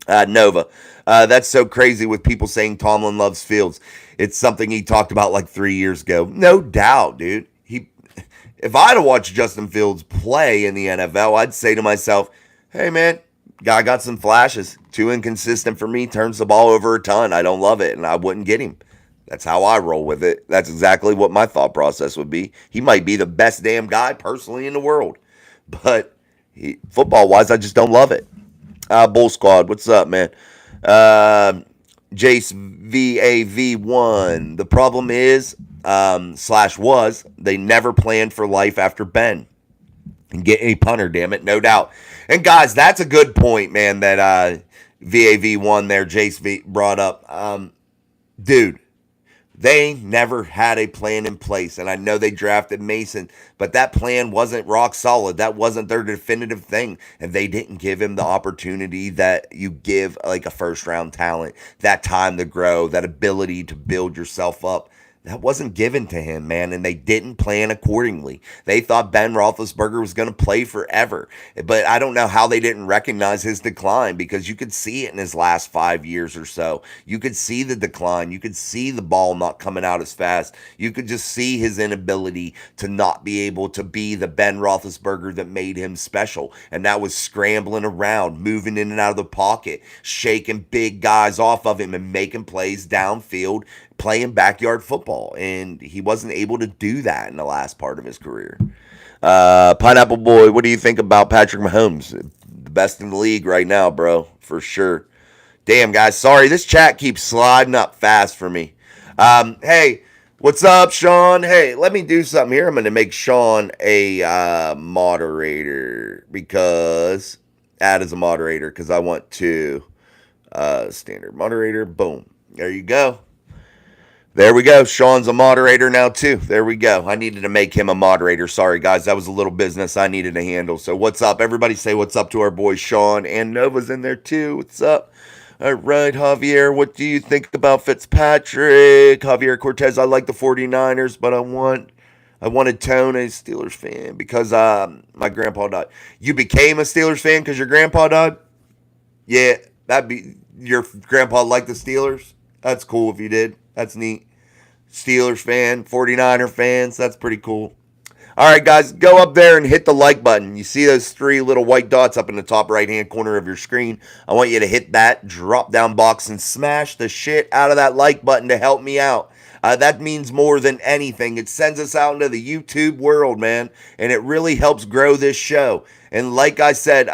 Nova. That's so crazy with people saying Tomlin loves Fields. It's something he talked about like 3 years ago. No doubt, dude. If I'd have watched Justin Fields play in the NFL, I'd say to myself, hey, man, guy got some flashes. Too inconsistent for me. Turns the ball over a ton. I don't love it, and I wouldn't get him. That's how I roll with it. That's exactly what my thought process would be. He might be the best damn guy personally in the world. But football-wise, I just don't love it. Bull Squad, what's up, man? Jace VAV1. The problem is, /was, they never planned for life after Ben. And get a punter, damn it, no doubt. And guys, that's a good point, man, that VAV1 there, Jace V brought up. Dude, they never had a plan in place. And I know they drafted Mason, but that plan wasn't rock solid. That wasn't their definitive thing. And they didn't give him the opportunity that you give like a first round talent, that time to grow, that ability to build yourself up. That wasn't given to him, man, and they didn't plan accordingly. They thought Ben Roethlisberger was going to play forever, but I don't know how they didn't recognize his decline because you could see it in his last 5 years or so. You could see the decline. You could see the ball not coming out as fast. You could just see his inability to not be able to be the Ben Roethlisberger that made him special, and that was scrambling around, moving in and out of the pocket, shaking big guys off of him and making plays downfield, playing backyard football, and he wasn't able to do that in the last part of his career. Pineapple Boy, what do you think about Patrick Mahomes? The best in the league right now, bro, for sure. Damn, guys, sorry, this chat keeps sliding up fast for me. Hey, what's up, Sean? Hey, let me do something here. I'm going to make Sean a moderator because add as a moderator because I want to standard moderator. Boom. There you go. There we go. Sean's a moderator now, too. There we go. I needed to make him a moderator. Sorry, guys. That was a little business I needed to handle. So what's up? Everybody say what's up to our boy Sean. And Nova's in there, too. What's up? All right, Javier, what do you think about Fitzpatrick? Javier Cortez, I like the 49ers, but I wanted Tone, a Steelers fan, because my grandpa died. You became a Steelers fan because your grandpa died? Yeah, your grandpa liked the Steelers? That's cool if you did. That's neat. Steelers fan, 49er fans, that's pretty cool. All right, guys, go up there and hit the like button. You see those 3 little white dots up in the top right-hand corner of your screen? I want you to hit that drop-down box and smash the shit out of that like button to help me out. That means more than anything. It sends us out into the YouTube world, man, and it really helps grow this show. And like I said,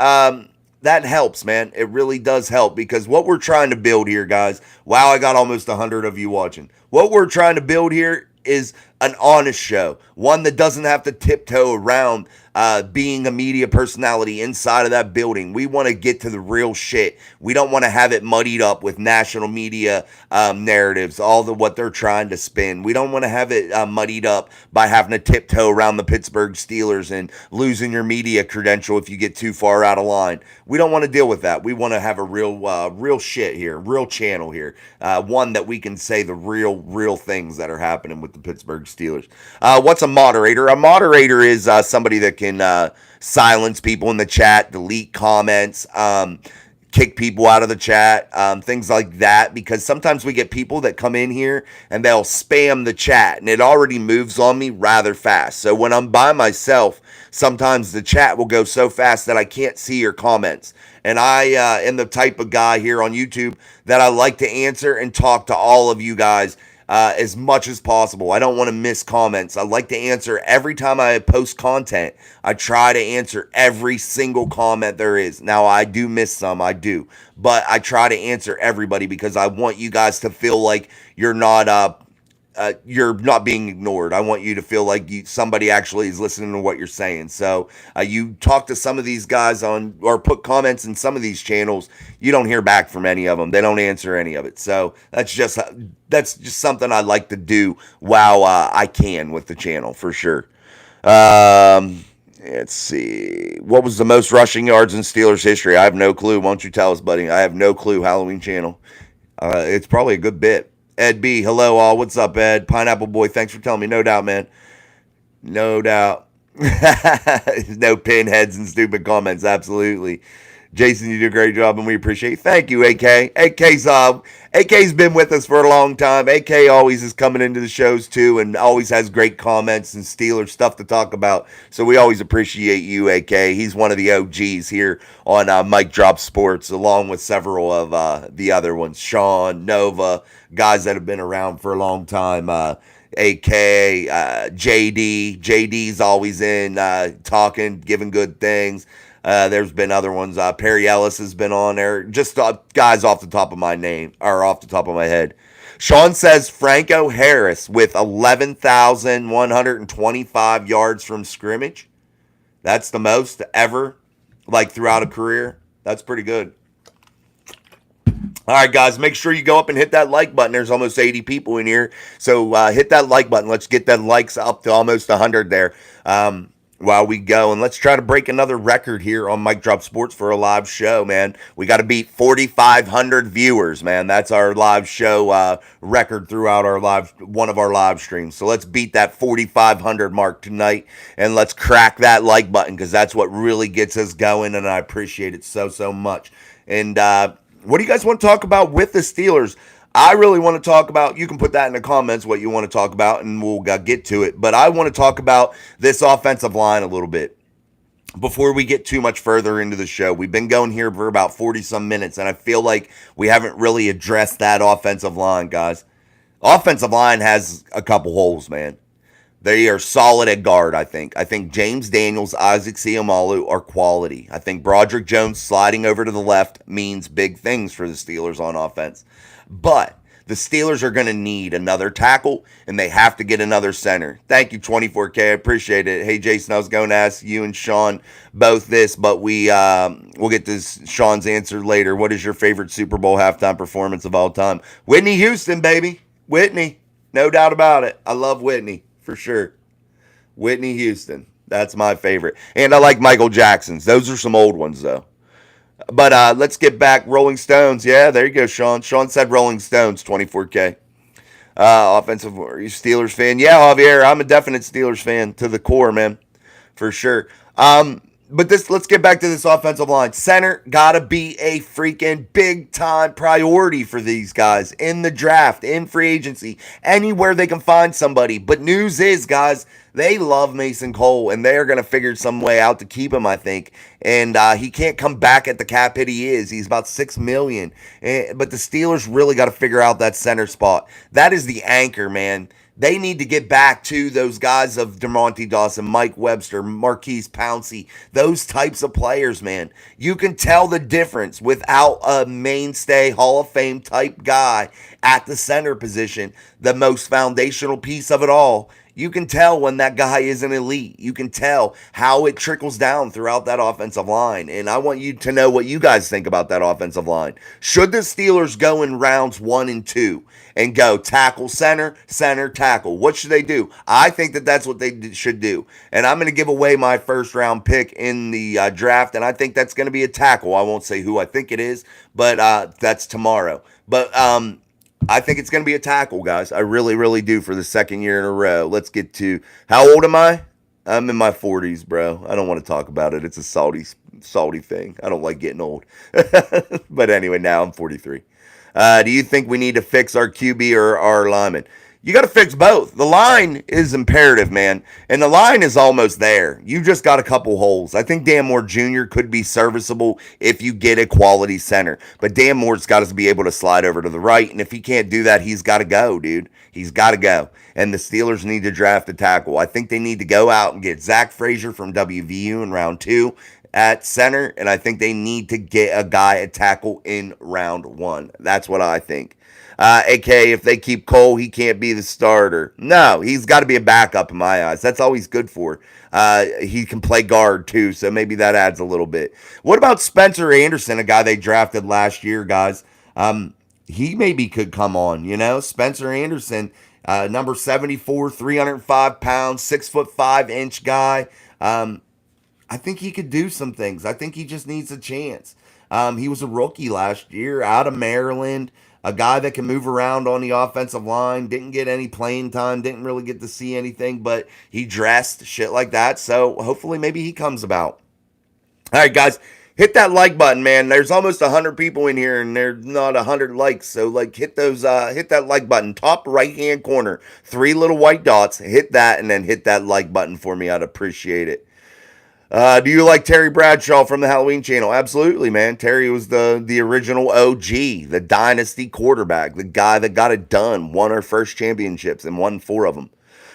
that helps, man. It really does help because what we're trying to build here, guys, wow, I got almost 100 of you watching. What we're trying to build here is an honest show, one that doesn't have to tiptoe around being a media personality inside of that building. We want to get to the real shit. We don't want to have it muddied up with national media narratives, all the what they're trying to spin. We don't want to have it muddied up by having to tiptoe around the Pittsburgh Steelers and losing your media credential if you get too far out of line. We don't want to deal with that. We want to have a real shit here, real channel here, one that we can say the real things that are happening with the Pittsburgh Steelers. What's a moderator? A moderator is somebody that can silence people in the chat, delete comments, kick people out of the chat, things like that, because sometimes we get people that come in here and they'll spam the chat and it already moves on me rather fast. So when I'm by myself, sometimes the chat will go so fast that I can't see your comments. And I am the type of guy here on YouTube that I like to answer and talk to all of you guys as much as possible. I don't want to miss comments. I like to answer every time I post content. I try to answer every single comment there is. Now, I do miss some, I do. But I try to answer everybody because I want you guys to feel like you're not being ignored. I want you to feel like somebody actually is listening to what you're saying. So you talk to some of these guys on or put comments in some of these channels, you don't hear back from any of them. They don't answer any of it. So that's just something I like to do while I can with the channel for sure. Let's see. What was the most rushing yards in Steelers history? I have no clue. Why don't you tell us, buddy? I have no clue. Halloween channel. It's probably a good bit. Ed B, hello all. What's up, Ed? Pineapple Boy, thanks for telling me. No doubt, man. No doubt. No pinheads and stupid comments. Absolutely. Jason, you do a great job, and we appreciate it. Thank you, AK. AK's been with us for a long time. AK always is coming into the shows, too, and always has great comments and Steelers stuff to talk about. So we always appreciate you, AK. He's one of the OGs here on Mike Drop Sports, along with several of the other ones. Sean, Nova, guys that have been around for a long time. AK, JD. JD's always in talking, giving good things. There's been other ones. Perry Ellis has been on there. Just guys off the top of my head. Sean says Franco Harris with 11,125 yards from scrimmage. That's the most ever, like throughout a career. That's pretty good. All right, guys, make sure you go up and hit that like button. There's almost 80 people in here. So hit that like button. Let's get that likes up to almost 100 there. While we go, and let's try to break another record here on Mike Drop Sports for a live show, man. We got to beat 4,500 viewers, man. That's our live show record throughout one of our live streams. So let's beat that 4,500 mark tonight, and let's crack that like button because that's what really gets us going, and I appreciate it so much. And what do you guys want to talk about with the Steelers? I really want to talk about, you can put that in the comments, what you want to talk about, and we'll get to it. But I want to talk about this offensive line a little bit before we get too much further into the show. We've been going here for about 40-some minutes, and I feel like we haven't really addressed that offensive line, guys. Offensive line has a couple holes, man. They are solid at guard, I think. I think James Daniels, Isaac Seumalo are quality. I think Broderick Jones sliding over to the left means big things for the Steelers on offense. But the Steelers are going to need another tackle, and they have to get another center. Thank you, 24K. I appreciate it. Hey, Jason, I was going to ask you and Sean both this, but we'll get this Sean's answer later. What is your favorite Super Bowl halftime performance of all time? Whitney Houston, baby. Whitney. No doubt about it. I love Whitney, for sure. Whitney Houston. That's my favorite. And I like Michael Jackson's. Those are some old ones, though. But let's get back. Rolling Stones. Yeah, there you go, Sean. Sean said Rolling Stones, 24K. Offensive Steelers fan. Yeah, Javier, I'm a definite Steelers fan to the core, man. For sure. But let's get back to this offensive line. Center gotta be a freaking big time priority for these guys in the draft, in free agency, anywhere they can find somebody. But news is, guys, they love Mason Cole, and they are gonna figure some way out to keep him, I think. And he can't come back at the cap hit he is. He's about $6 million. But the Steelers really got to figure out that center spot. That is the anchor, man. They need to get back to those guys of DeMonte Dawson, Mike Webster, Marquise Pouncey, those types of players, man. You can tell the difference without a mainstay Hall of Fame type guy at the center position. The most foundational piece of it all You can tell when that guy is an elite. You can tell how it trickles down throughout that offensive line. And I want you to know what you guys think about that offensive line. Should the Steelers go in rounds 1 and 2 and go tackle, center, center, tackle? What should they do? I think that that's what they should do. And I'm going to give away my first round pick in the draft, and I think that's going to be a tackle. I won't say who I think it is, but that's tomorrow. But I think it's going to be a tackle, guys. I really, really do for the second year in a row. Let's get to, how old am I? I'm in my 40s, bro. I don't want to talk about it. It's a salty thing. I don't like getting old. But anyway, now I'm 43. Do you think we need to fix our QB or our lineman? You got to fix both. The line is imperative, man. And the line is almost there. You just got a couple holes. I think Dan Moore Jr. could be serviceable if you get a quality center. But Dan Moore's got to be able to slide over to the right. And if he can't do that, he's got to go, dude. He's got to go. And the Steelers need to draft a tackle. I think they need to go out and get Zach Frazier from WVU in round 2 at center. And I think they need to get a guy at tackle in round 1. That's what I think. AK, if they keep Cole, he can't be the starter. No, he's got to be a backup in my eyes. That's all he's good for. He can play guard too, so maybe that adds a little bit. What about Spencer Anderson, a guy they drafted last year, guys? He maybe could come on, Spencer Anderson, number 74, 305 pounds, 6'5" guy. I think he could do some things. I think he just needs a chance. He was a rookie last year out of Maryland. A guy that can move around on the offensive line, didn't get any playing time, didn't really get to see anything, but he dressed, shit like that. So hopefully maybe he comes about. All right, guys, hit that like button, man. There's almost 100 people in here, and there's not 100 likes. So hit that like button, top right-hand corner, 3 little white dots. Hit that, and then hit that like button for me. I'd appreciate it. Do you like Terry Bradshaw from the Halloween Channel? Absolutely, man. Terry was the original OG, the dynasty quarterback, the guy that got it done, won our first championships and won 4 of them.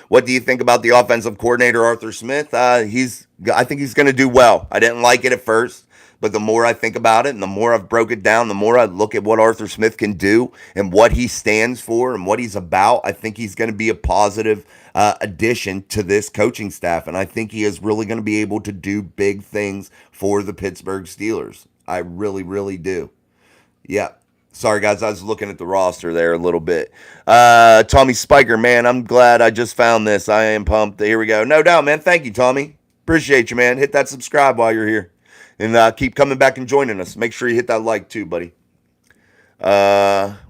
What do you think about the offensive coordinator, Arthur Smith? I think he's going to do well. I didn't like it at first, but the more I think about it and the more I've broke it down, the more I look at what Arthur Smith can do and what he stands for and what he's about, I think he's going to be a positive addition to this coaching staff. And I think he is really going to be able to do big things for the Pittsburgh Steelers. I really, really do. Yeah. Sorry, guys. I was looking at the roster there a little bit. Tommy Spiker, man, I'm glad I just found this. I am pumped. Here we go. No doubt, man. Thank you, Tommy. Appreciate you, man. Hit that subscribe while you're here. And keep coming back and joining us. Make sure you hit that like too, buddy.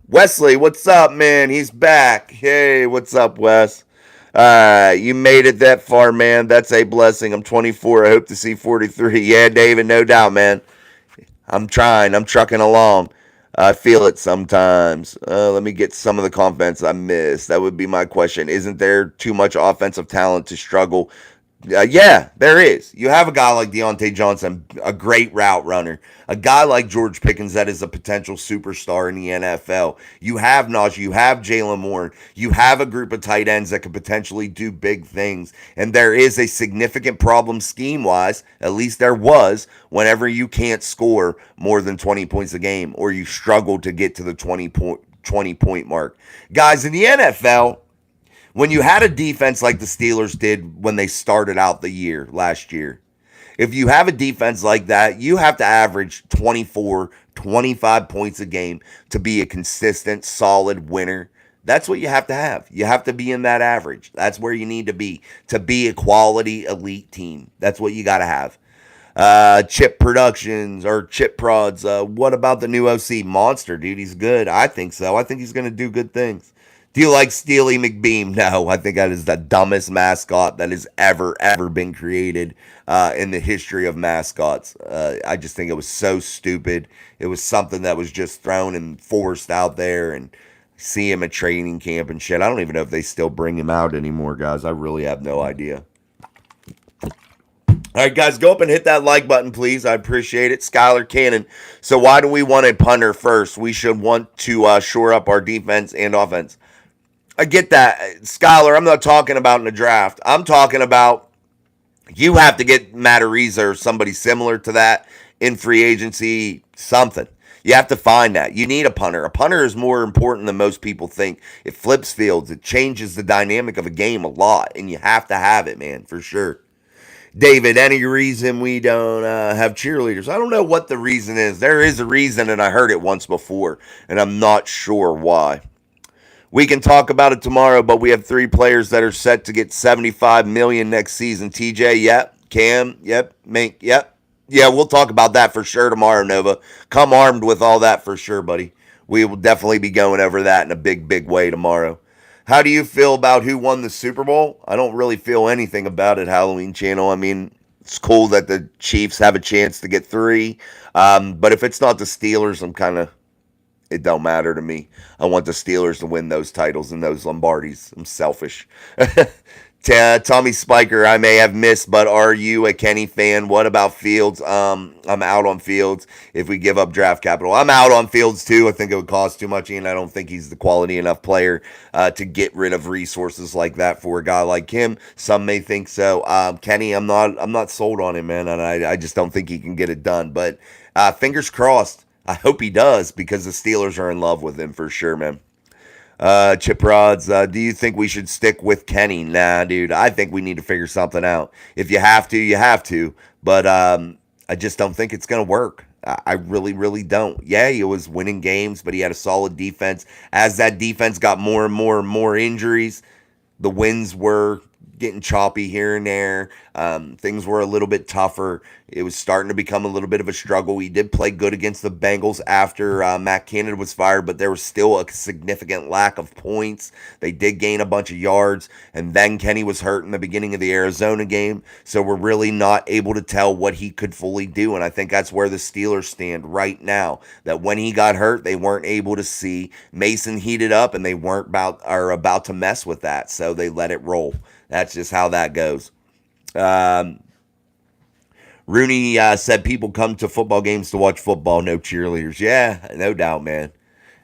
Wesley, what's up, man? He's back. Hey, what's up, Wes? You made it that far, man. That's a blessing. I'm 24. I hope to see 43. Yeah, David, no doubt, man. I'm trying. I'm trucking along. I feel it sometimes. Let me get some of the confidence I missed. That would be my question. Isn't there too much offensive talent to struggle? Yeah, there is. You have a guy like Deontay Johnson, a great route runner. A guy like George Pickens that is a potential superstar in the NFL. You have Najee. You have Jalen Warren. You have a group of tight ends that could potentially do big things. And there is a significant problem scheme-wise, at least there was, whenever you can't score more than 20 points a game or you struggle to get to the 20-point mark. Guys, in the NFL, when you had a defense like the Steelers did when they started out the year last year, if you have a defense like that, you have to average 24, 25 points a game to be a consistent, solid winner. That's what you have to have. You have to be in that average. That's where you need to be a quality elite team. That's what you got to have. Chip Productions or Chip Prods. What about the new OC? Monster, dude. He's good. I think so. I think he's going to do good things. Do you like Steely McBeam? No, I think that is the dumbest mascot that has ever been created in the history of mascots. I just think it was so stupid. It was something that was just thrown and forced out there, and see him at training camp and shit. I don't even know if they still bring him out anymore, guys. I really have no idea. All right, guys, go up and hit that like button, please. I appreciate it. Skylar Cannon. So why do we want a punter first? We should want to shore up our defense and offense. I get that. Skylar, I'm not talking about in the draft. I'm talking about you have to get Matt Ariza or somebody similar to that in free agency, something. You have to find that. You need a punter. A punter is more important than most people think. It flips fields. It changes the dynamic of a game a lot, and you have to have it, man, for sure. David, any reason we don't have cheerleaders? I don't know what the reason is. There is a reason, and I heard it once before, and I'm not sure why. We can talk about it tomorrow, but we have three players that are set to get 75 million next season. TJ, yep. Cam, yep. Mink, yep. Yeah, we'll talk about that for sure tomorrow, Nova. Come armed with all that for sure, buddy. We will definitely be going over that in a big, big way tomorrow. How do you feel about who won the Super Bowl? I don't really feel anything about it, Halloween Channel. I mean, it's cool that the Chiefs have a chance to get three. But if it's not the Steelers, it don't matter to me. I want the Steelers to win those titles and those Lombardis. I'm selfish. Tommy Spiker, I may have missed, but are you a Kenny fan? What about Fields? I'm out on Fields if we give up draft capital. I'm out on Fields too. I think it would cost too much, and I don't think he's the quality enough player to get rid of resources like that for a guy like him. Some may think so. Kenny, I'm not sold on him, man, and I just don't think he can get it done. But fingers crossed. I hope he does because the Steelers are in love with him for sure, man. Chip Rods, do you think we should stick with Kenny? Nah, dude. I think we need to figure something out. If you have to, you have to. But I just don't think it's going to work. I really, really don't. Yeah, he was winning games, but he had a solid defense. As that defense got more and more and more injuries, the wins were getting choppy here and there. Things were a little bit tougher. It was starting to become a little bit of a struggle. He did play good against the Bengals after Matt Canada was fired, but there was still a significant lack of points. They did gain a bunch of yards, and then Kenny was hurt in the beginning of the Arizona game, so we're really not able to tell what he could fully do, and I think that's where the Steelers stand right now, that when he got hurt, they weren't able to see. Mason heated up, and they weren't about to mess with that, so they let it roll. That's just how that goes. Rooney said people come to football games to watch football, no cheerleaders. Yeah, no doubt, man.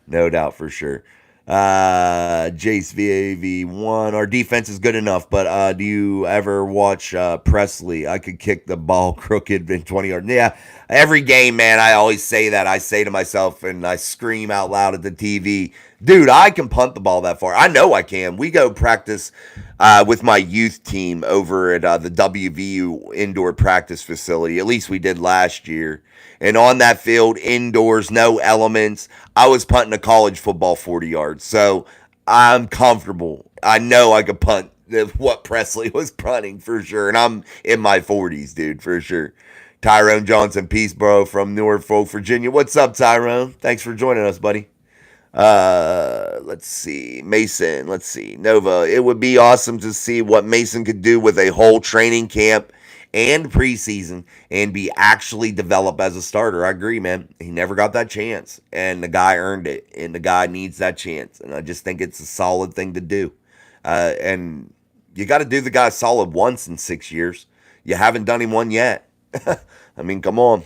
No doubt for sure. Jace VAV1. Our defense is good enough, but do you ever watch Presley? I could kick the ball crooked in 20 yards. Yeah, every game, man, I always say that. I say to myself and I scream out loud at the TV, dude, I can punt the ball that far. I know I can. We go practice with my youth team over at the WVU indoor practice facility. At least we did last year. And on that field, indoors, no elements, I was punting a college football 40 yards. So I'm comfortable. I know I could punt what Presley was punting for sure. And I'm in my 40s, dude, for sure. Tyrone Johnson, peace, bro, from Norfolk, Virginia. What's up, Tyrone? Thanks for joining us, buddy. Let's see. Mason, let's see. Nova, it would be awesome to see what Mason could do with a whole training camp and preseason and be actually developed as a starter. I agree, man. He never got that chance, and the guy earned it, and the guy needs that chance, and I just think it's a solid thing to do. And you got to do the guy solid once in 6 years. You haven't done him one yet. I mean, come on.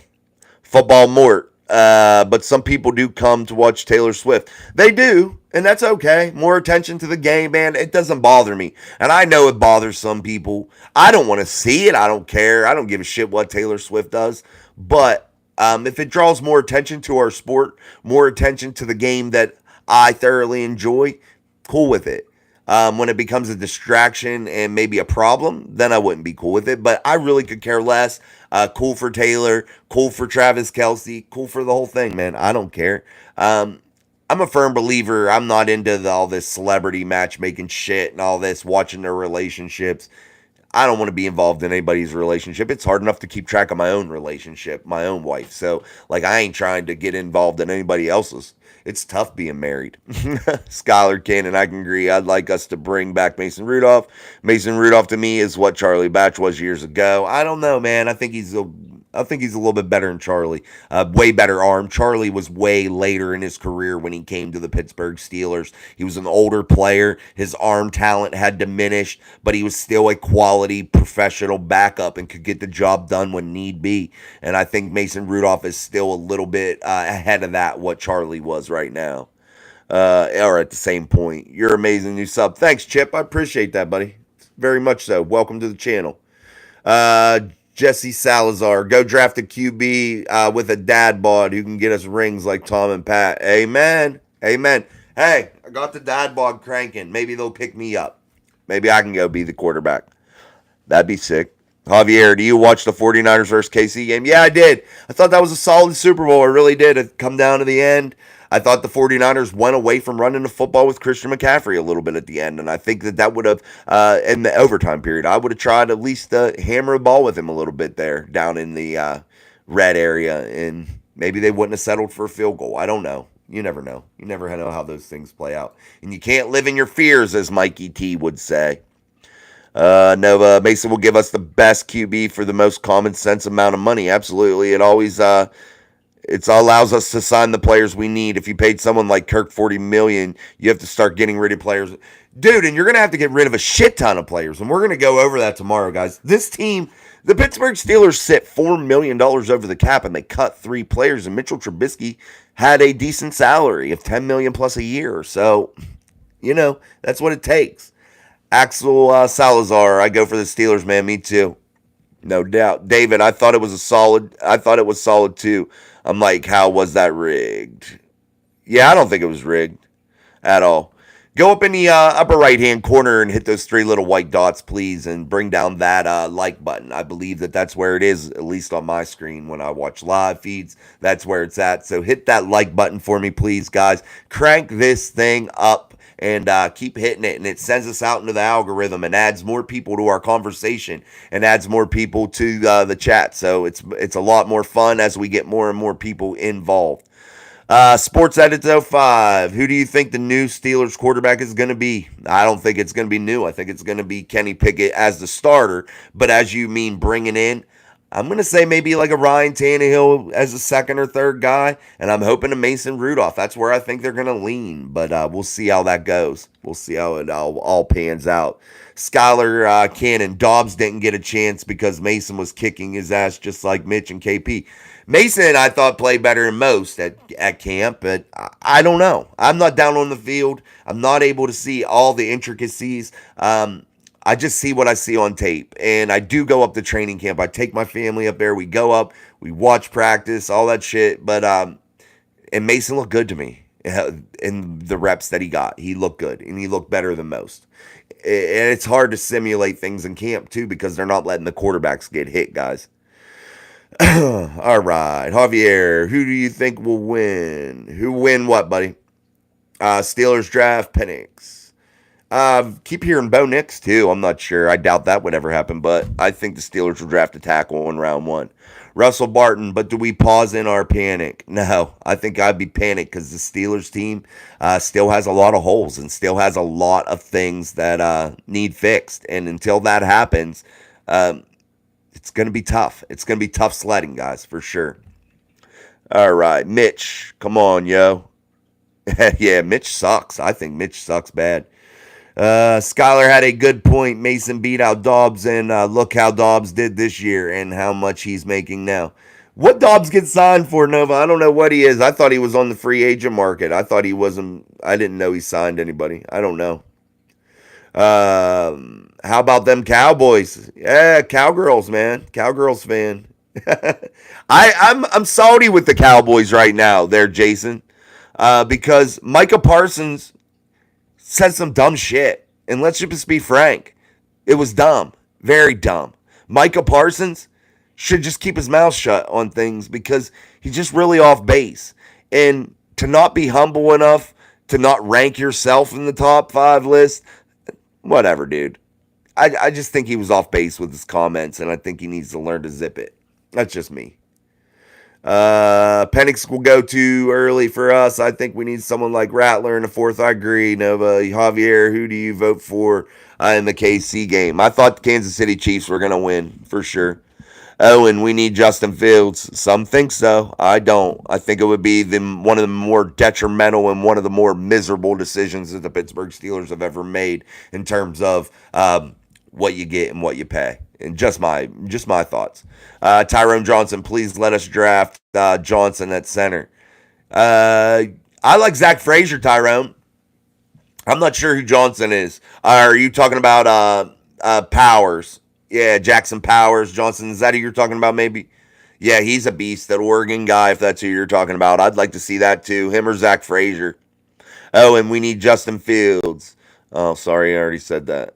Football mort. But some people do come to watch Taylor Swift. They do, and that's okay. More attention to the game, man. It doesn't bother me. And I know it bothers some people. I don't want to see it. I don't care. I don't give a shit what Taylor Swift does. But if it draws more attention to our sport, more attention to the game that I thoroughly enjoy, cool with it. When it becomes a distraction and maybe a problem, then I wouldn't be cool with it. But I really could care less. Cool for Taylor, cool for Travis Kelce, cool for the whole thing, man. I don't care. I'm a firm believer. I'm not into all this celebrity matchmaking shit and all this, watching their relationships. I don't want to be involved in anybody's relationship. It's hard enough to keep track of my own relationship, my own wife. So, like, I ain't trying to get involved in anybody else's. It's tough being married. Skylar Cannon, I can agree. I'd like us to bring back Mason Rudolph. Mason Rudolph to me is what Charlie Batch was years ago. I don't know, man. I think he's a little bit better than Charlie. Way better arm. Charlie was way later in his career when he came to the Pittsburgh Steelers. He was an older player. His arm talent had diminished, but he was still a quality professional backup and could get the job done when need be. And I think Mason Rudolph is still a little bit ahead of that, what Charlie was right now. Or at the same point. You're amazing, new sub. Thanks, Chip. I appreciate that, buddy. Very much so. Welcome to the channel. Jesse Salazar, go draft a QB with a dad bod who can get us rings like Tom and Pat. Amen. Amen. Hey, I got the dad bod cranking. Maybe they'll pick me up. Maybe I can go be the quarterback. That'd be sick. Javier, do you watch the 49ers versus KC game? Yeah, I did. I thought that was a solid Super Bowl. I really did. It come down to the end. I thought the 49ers went away from running the football with Christian McCaffrey a little bit at the end, and I think that would have, in the overtime period, I would have tried at least to hammer the ball with him a little bit there down in the red area, and maybe they wouldn't have settled for a field goal. I don't know. You never know. You never know how those things play out. And you can't live in your fears, as Mikey T would say. Nova Mason will give us the best QB for the most common sense amount of money. Absolutely. It always it allows us to sign the players we need. If you paid someone like Kirk $40 million, you have to start getting rid of players. Dude, and you're going to have to get rid of a shit ton of players. And we're going to go over that tomorrow, guys. This team, the Pittsburgh Steelers, sit $4 million over the cap, and they cut 3 players. And Mitchell Trubisky had a decent salary of $10 million plus a year. So, that's what it takes. Axel Salazar, I go for the Steelers, man. Me too. No doubt. David, I thought it was solid too. I'm like, how was that rigged? Yeah, I don't think it was rigged at all. Go up in the upper right-hand corner and hit those 3 little white dots, please, and bring down that like button. I believe that's where it is, at least on my screen when I watch live feeds. That's where it's at. So hit that like button for me, please, guys. Crank this thing up. And keep hitting it, and it sends us out into the algorithm and adds more people to our conversation and adds more people to the chat. So it's a lot more fun as we get more and more people involved. Sports Edit 05. Who do you think the new Steelers quarterback is going to be? I don't think it's going to be new. I think it's going to be Kenny Pickett as the starter. But as you mean bringing in, I'm going to say maybe like a Ryan Tannehill as a second or third guy, and I'm hoping a Mason Rudolph. That's where I think they're going to lean, but we'll see how that goes. We'll see how it all pans out. Skylar Cannon, Dobbs didn't get a chance because Mason was kicking his ass just like Mitch and KP. Mason, I thought, played better than most at camp, but I don't know. I'm not down on the field. I'm not able to see all the intricacies. I just see what I see on tape, and I do go up to training camp. I take my family up there. We go up, we watch practice, all that shit. But and Mason looked good to me in the reps that he got. He looked good, and he looked better than most. And it's hard to simulate things in camp too because they're not letting the quarterbacks get hit, guys. All right, Javier, who do you think will win? Who win what, buddy? Steelers draft, Penix. Keep hearing Bo Nix, too. I'm not sure. I doubt that would ever happen, but I think the Steelers will draft a tackle in round 1. Russell Barton, but do we pause in our panic? No, I think I'd be panicked because the Steelers team still has a lot of holes and still has a lot of things that need fixed. And until that happens, it's going to be tough. It's going to be tough sledding, guys, for sure. All right, Mitch, come on, yo. Yeah, Mitch sucks. I think Mitch sucks bad. Skylar had a good point. Mason beat out Dobbs, and look how Dobbs did this year and how much he's making now. What Dobbs gets signed for, Nova? I don't know what he is. I thought he was on the free agent market. I thought he wasn't. I didn't know he signed anybody. I don't know. How about them Cowboys? Yeah, Cowgirls, man. Cowgirls fan. I'm salty with the Cowboys right now there, Jason, because Micah Parsons said some dumb shit. And let's just be frank. It was dumb. Very dumb. Micah Parsons should just keep his mouth shut on things because he's just really off base. And to not be humble enough to not rank yourself in the top 5 list, whatever, dude. I just think he was off base with his comments, and I think he needs to learn to zip it. That's just me. Penix will go too early for us. I think we need someone like Rattler in the 4th. I agree. Nova, Javier, who do you vote for in the KC game? I thought the Kansas City Chiefs were going to win for sure. Oh, and we need Justin Fields. Some think so. I don't. I think it would be one of the more detrimental and one of the more miserable decisions that the Pittsburgh Steelers have ever made in terms of what you get and what you pay. And just my thoughts. Tyrone Johnson, please let us draft Johnson at center. I like Zach Frazier, Tyrone. I'm not sure who Johnson is. Are you talking about Powers? Yeah, Jackson Powers, Johnson. Is that who you're talking about, maybe? Yeah, he's a beast, that Oregon guy, if that's who you're talking about. I'd like to see that too. Him or Zach Frazier. Oh, and we need Justin Fields. Oh, sorry, I already said that.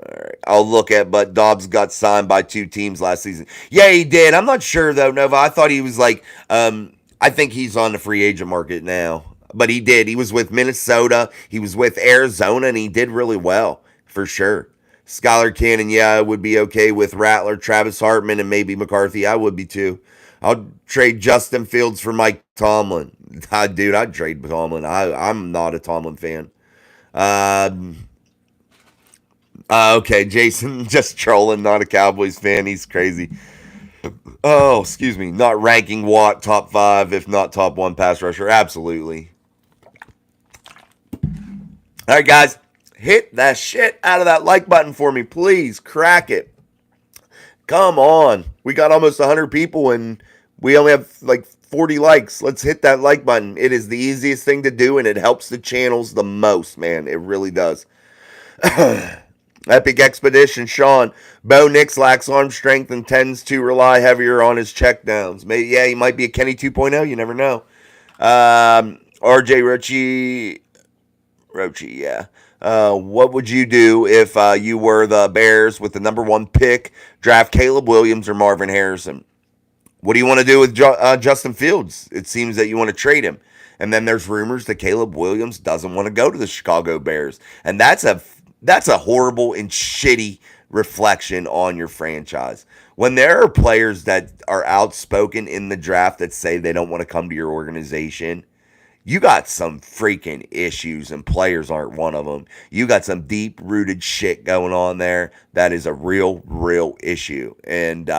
All right. I'll look at, but Dobbs got signed by 2 teams last season. Yeah, he did. I'm not sure though, Nova. I thought he was like, I think he's on the free agent market now. But he did. He was with Minnesota. He was with Arizona, and he did really well for sure. Skylar Cannon, yeah, I would be okay with Rattler, Travis Hartman, and maybe McCarthy. I would be too. I'll trade Justin Fields for Mike Tomlin. Dude, I'd trade Tomlin. I'm not a Tomlin fan. Um, okay, Jason, just trolling, not a Cowboys fan. He's crazy. Oh, excuse me. Not ranking Watt top 5, if not top 1 pass rusher. Absolutely. All right, guys, hit that shit out of that like button for me, please. Crack it. Come on. We got almost 100 people and we only have like 40 likes. Let's hit that like button. It is the easiest thing to do and it helps the channels the most, man. It really does. Epic Expedition, Sean. Bo Nix lacks arm strength and tends to rely heavier on his checkdowns. Maybe, yeah, he might be a Kenny 2.0. You never know. RJ Rochi, yeah. What would you do if you were the Bears with the number 1 pick, draft Caleb Williams or Marvin Harrison? What do you want to do with Justin Fields? It seems that you want to trade him. And then there's rumors that Caleb Williams doesn't want to go to the Chicago Bears. And that's a horrible and shitty reflection on your franchise. When there are players that are outspoken in the draft that say they don't want to come to your organization, you got some freaking issues, and players aren't one of them. You got some deep-rooted shit going on there that is a real issue. And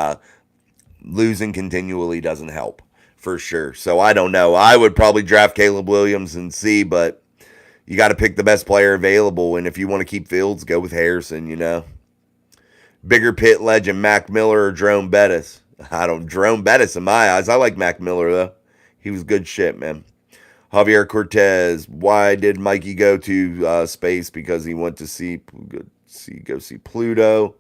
losing continually doesn't help, for sure. So I don't know. I would probably draft Caleb Williams and see, but you got to pick the best player available. And if you want to keep Fields, go with Harrison, you know. Bigger Pit legend, Mac Miller or Jerome Bettis? Jerome Bettis in my eyes. I like Mac Miller, though. He was good shit, man. Javier Cortez, why did Mikey go to space? Because he went to go see Pluto.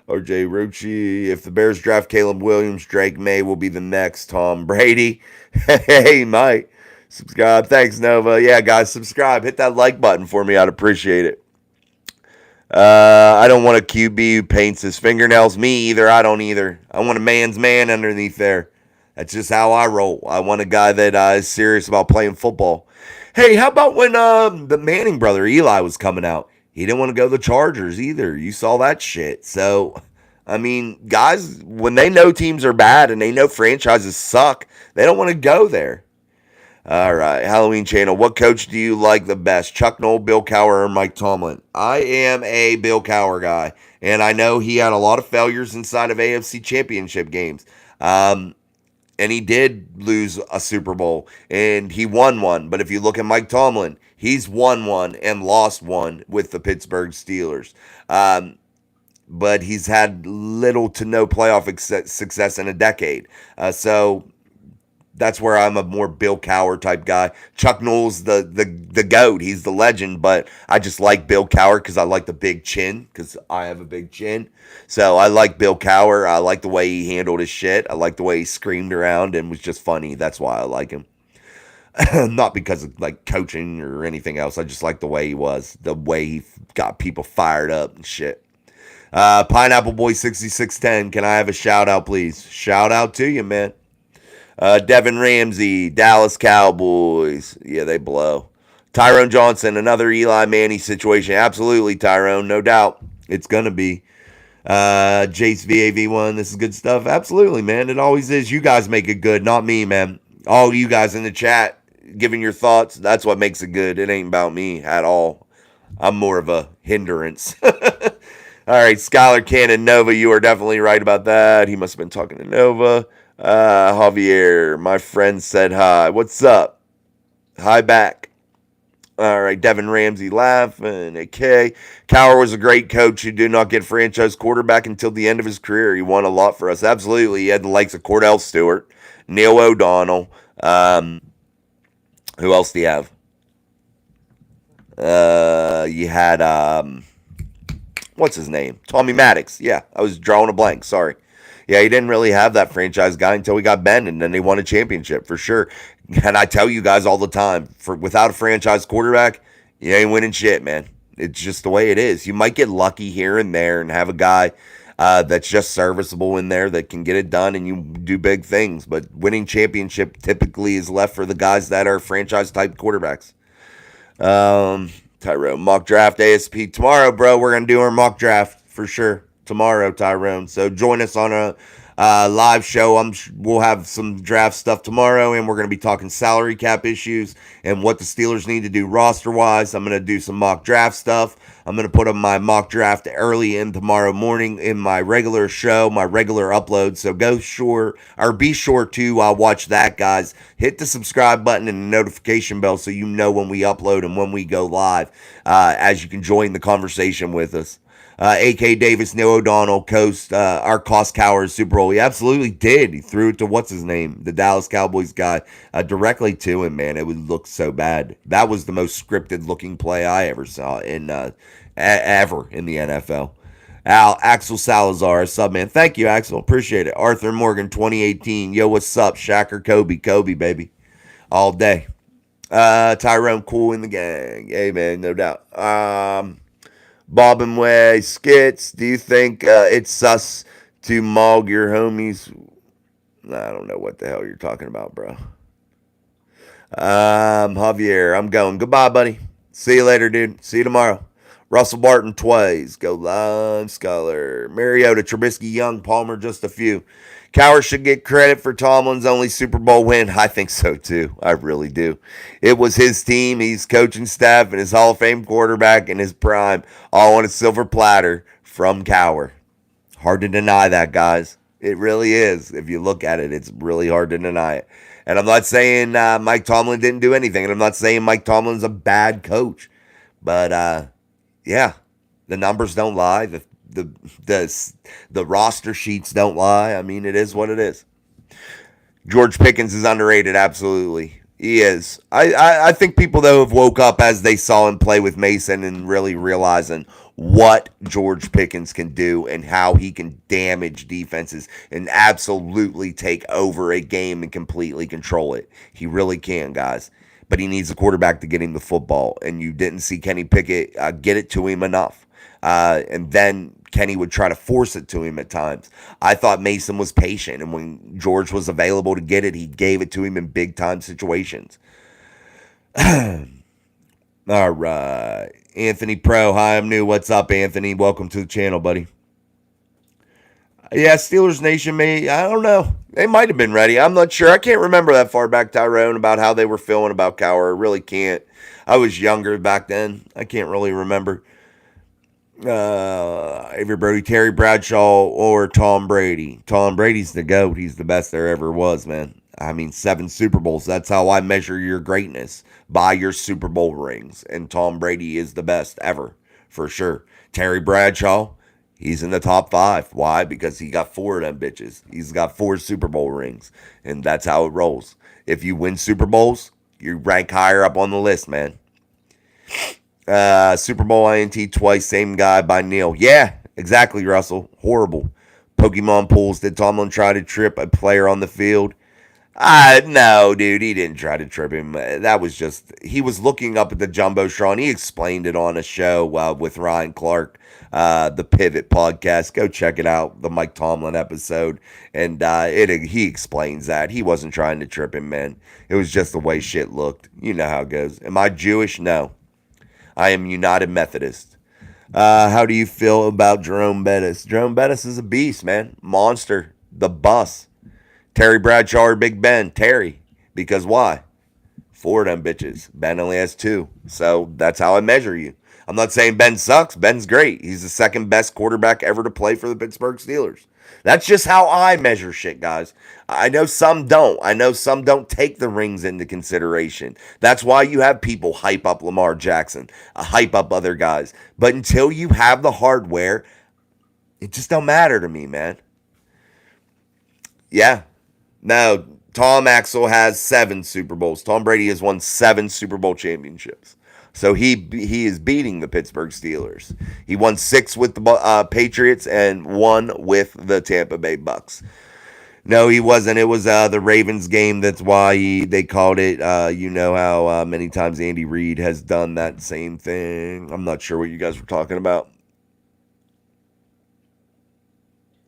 RJ Rochi, if the Bears draft Caleb Williams, Drake May will be the next Tom Brady. Hey, Mike, subscribe. Thanks, Nova. Yeah, guys, subscribe. Hit that like button for me. I'd appreciate it. I don't want a QB who paints his fingernails. Me either. I don't either. I want a man's man underneath there. That's just how I roll. I want a guy that is serious about playing football. Hey, how about when the Manning brother, Eli, was coming out? He didn't want to go to the Chargers either. You saw that shit. So, I mean, guys, when they know teams are bad and they know franchises suck, they don't want to go there. All right, Halloween Channel. What coach do you like the best? Chuck Noll, Bill Cowher, or Mike Tomlin? I am a Bill Cowher guy, and I know he had a lot of failures inside of AFC Championship games. And he did lose a Super Bowl, and he won one. But if you look at Mike Tomlin, he's won one and lost one with the Pittsburgh Steelers. But he's had little to no playoff success in a decade. So that's where I'm a more Bill Cowher type guy. Chuck Noll's the GOAT. He's the legend, but I just like Bill Cowher because I like the big chin, because I have a big chin. So I like Bill Cowher. I like the way he handled his shit. I like the way he screamed around and was just funny. That's why I like him. Not because of like coaching or anything else. I just like the way he was. The way he got people fired up and shit. Pineapple Boy 6610. Can I have a shout out, please? Shout out to you, man. Devin Ramsey, Dallas Cowboys. Yeah, they blow. Tyrone Johnson, another Eli Manning situation. Absolutely, Tyrone, no doubt. It's going to be. Jace VAV1, this is good stuff. Absolutely, man. It always is. You guys make it good, not me, man. All you guys in the chat giving your thoughts, that's what makes it good. It ain't about me at all. I'm more of a hindrance. All right, Skylar Cannon, Nova, you are definitely right about that. He must have been talking to Nova. Javier, my friend said hi. What's up? Hi back. All right, Devin Ramsey laughing. Okay. Cowher was a great coach who did not get franchise quarterback until the end of his career. He won a lot for us. Absolutely. He had the likes of Cordell Stewart, Neil O'Donnell. Who else do you have? You had what's his name? Tommy Maddox. Yeah, I was drawing a blank. Sorry. Yeah, he didn't really have that franchise guy until he got Ben, and then they won a championship for sure. And I tell you guys all the time, without a franchise quarterback, you ain't winning shit, man. It's just the way it is. You might get lucky here and there and have a guy that's just serviceable in there that can get it done and you do big things. But winning championship typically is left for the guys that are franchise type quarterbacks. Tyrone, mock draft ASP tomorrow, bro. We're going to do our mock draft for sure tomorrow, Tyrone. So join us on a live show. We'll have some draft stuff tomorrow, and we're going to be talking salary cap issues and what the Steelers need to do roster-wise. I'm going to do some mock draft stuff. I'm going to put up my mock draft early in tomorrow morning in my regular show, my regular upload. So be sure to watch that, guys. Hit the subscribe button and the notification bell so you know when we upload and when we go live, as you can join the conversation with us. A.K. Davis, Neil O'Donnell, our Cost Cowers Super Bowl. He absolutely did. He threw it to what's his name, the Dallas Cowboys guy, directly to him, man. It would look so bad. That was the most scripted looking play I ever saw ever in the NFL. Axel Salazar, sub man. Thank you, Axel. Appreciate it. Arthur Morgan, 2018. Yo, what's up? Shacker Kobe. Kobe, baby. All day. Tyrone, cool in the gang. Hey, man, no doubt. Bob and Way, Skits, do you think it's sus to maul your homies? I don't know what the hell you're talking about, bro. Javier, I'm going. Goodbye, buddy. See you later, dude. See you tomorrow. Russell Barton, twice. Go Live, Scholar. Mariota, Trubisky, Young, Palmer, just a few. Cowher should get credit for Tomlin's only Super Bowl win. I think so, too. I really do. It was his team, his coaching staff, and his Hall of Fame quarterback in his prime, all on a silver platter from Cowher. Hard to deny that, guys. It really is. If you look at it, it's really hard to deny it. And I'm not saying Mike Tomlin didn't do anything, and I'm not saying Mike Tomlin's a bad coach. But, yeah, the numbers don't lie. The roster sheets don't lie. I mean, it is what it is. George Pickens is underrated, absolutely. He is. I think people, though, have woke up as they saw him play with Mason and really realizing what George Pickens can do and how he can damage defenses and absolutely take over a game and completely control it. He really can, guys. But he needs a quarterback to get him the football, and you didn't see Kenny Pickett get it to him enough. And then Kenny would try to force it to him at times. I thought Mason was patient, and when George was available to get it, he gave it to him in big-time situations. All right. Anthony Pro, hi, I'm new. What's up, Anthony? Welcome to the channel, buddy. Yeah, Steelers Nation I don't know. They might have been ready. I'm not sure. I can't remember that far back, Tyrone, about how they were feeling about Cowher. I really can't. I was younger back then. I can't really remember. Avery Brody, Terry Bradshaw, or Tom Brady. Tom Brady's the GOAT. He's the best there ever was, man. I mean, 7 Super Bowls. That's how I measure your greatness, by your Super Bowl rings. And Tom Brady is the best ever, for sure. Terry Bradshaw, he's in the top 5. Why? Because he got 4 of them bitches. He's got 4 Super Bowl rings. And that's how it rolls. If you win Super Bowls, you rank higher up on the list, man. Super Bowl INT twice, same guy by Neil. Yeah, exactly, Russell. Horrible. Pokemon pools. Did Tomlin try to trip a player on the field? No, dude, he didn't try to trip him. That was just, he was looking up at the Jumbotron. He explained it on a show with Ryan Clark, the Pivot podcast. Go check it out, the Mike Tomlin episode. And he explains that. He wasn't trying to trip him, man. It was just the way shit looked. You know how it goes. Am I Jewish? No. I am United Methodist. How do you feel about Jerome Bettis? Jerome Bettis is a beast, man. Monster. The bus. Terry Bradshaw or Big Ben? Terry. Because why? 4 of them bitches. Ben only has 2. So that's how I measure you. I'm not saying Ben sucks. Ben's great. He's the second best quarterback ever to play for the Pittsburgh Steelers. That's just how I measure shit, guys. I know some don't. I know some don't take the rings into consideration. That's why you have people hype up Lamar Jackson, hype up other guys. But until you have the hardware, it just don't matter to me, man. Yeah. No, Tom Axel has 7 Super Bowls. Tom Brady has won 7 Super Bowl championships. So he is beating the Pittsburgh Steelers. He won 6 with the Patriots and 1 with the Tampa Bay Bucks. No, he wasn't. It was the Ravens game. That's why they called it. You know how many times Andy Reid has done that same thing. I'm not sure what you guys were talking about.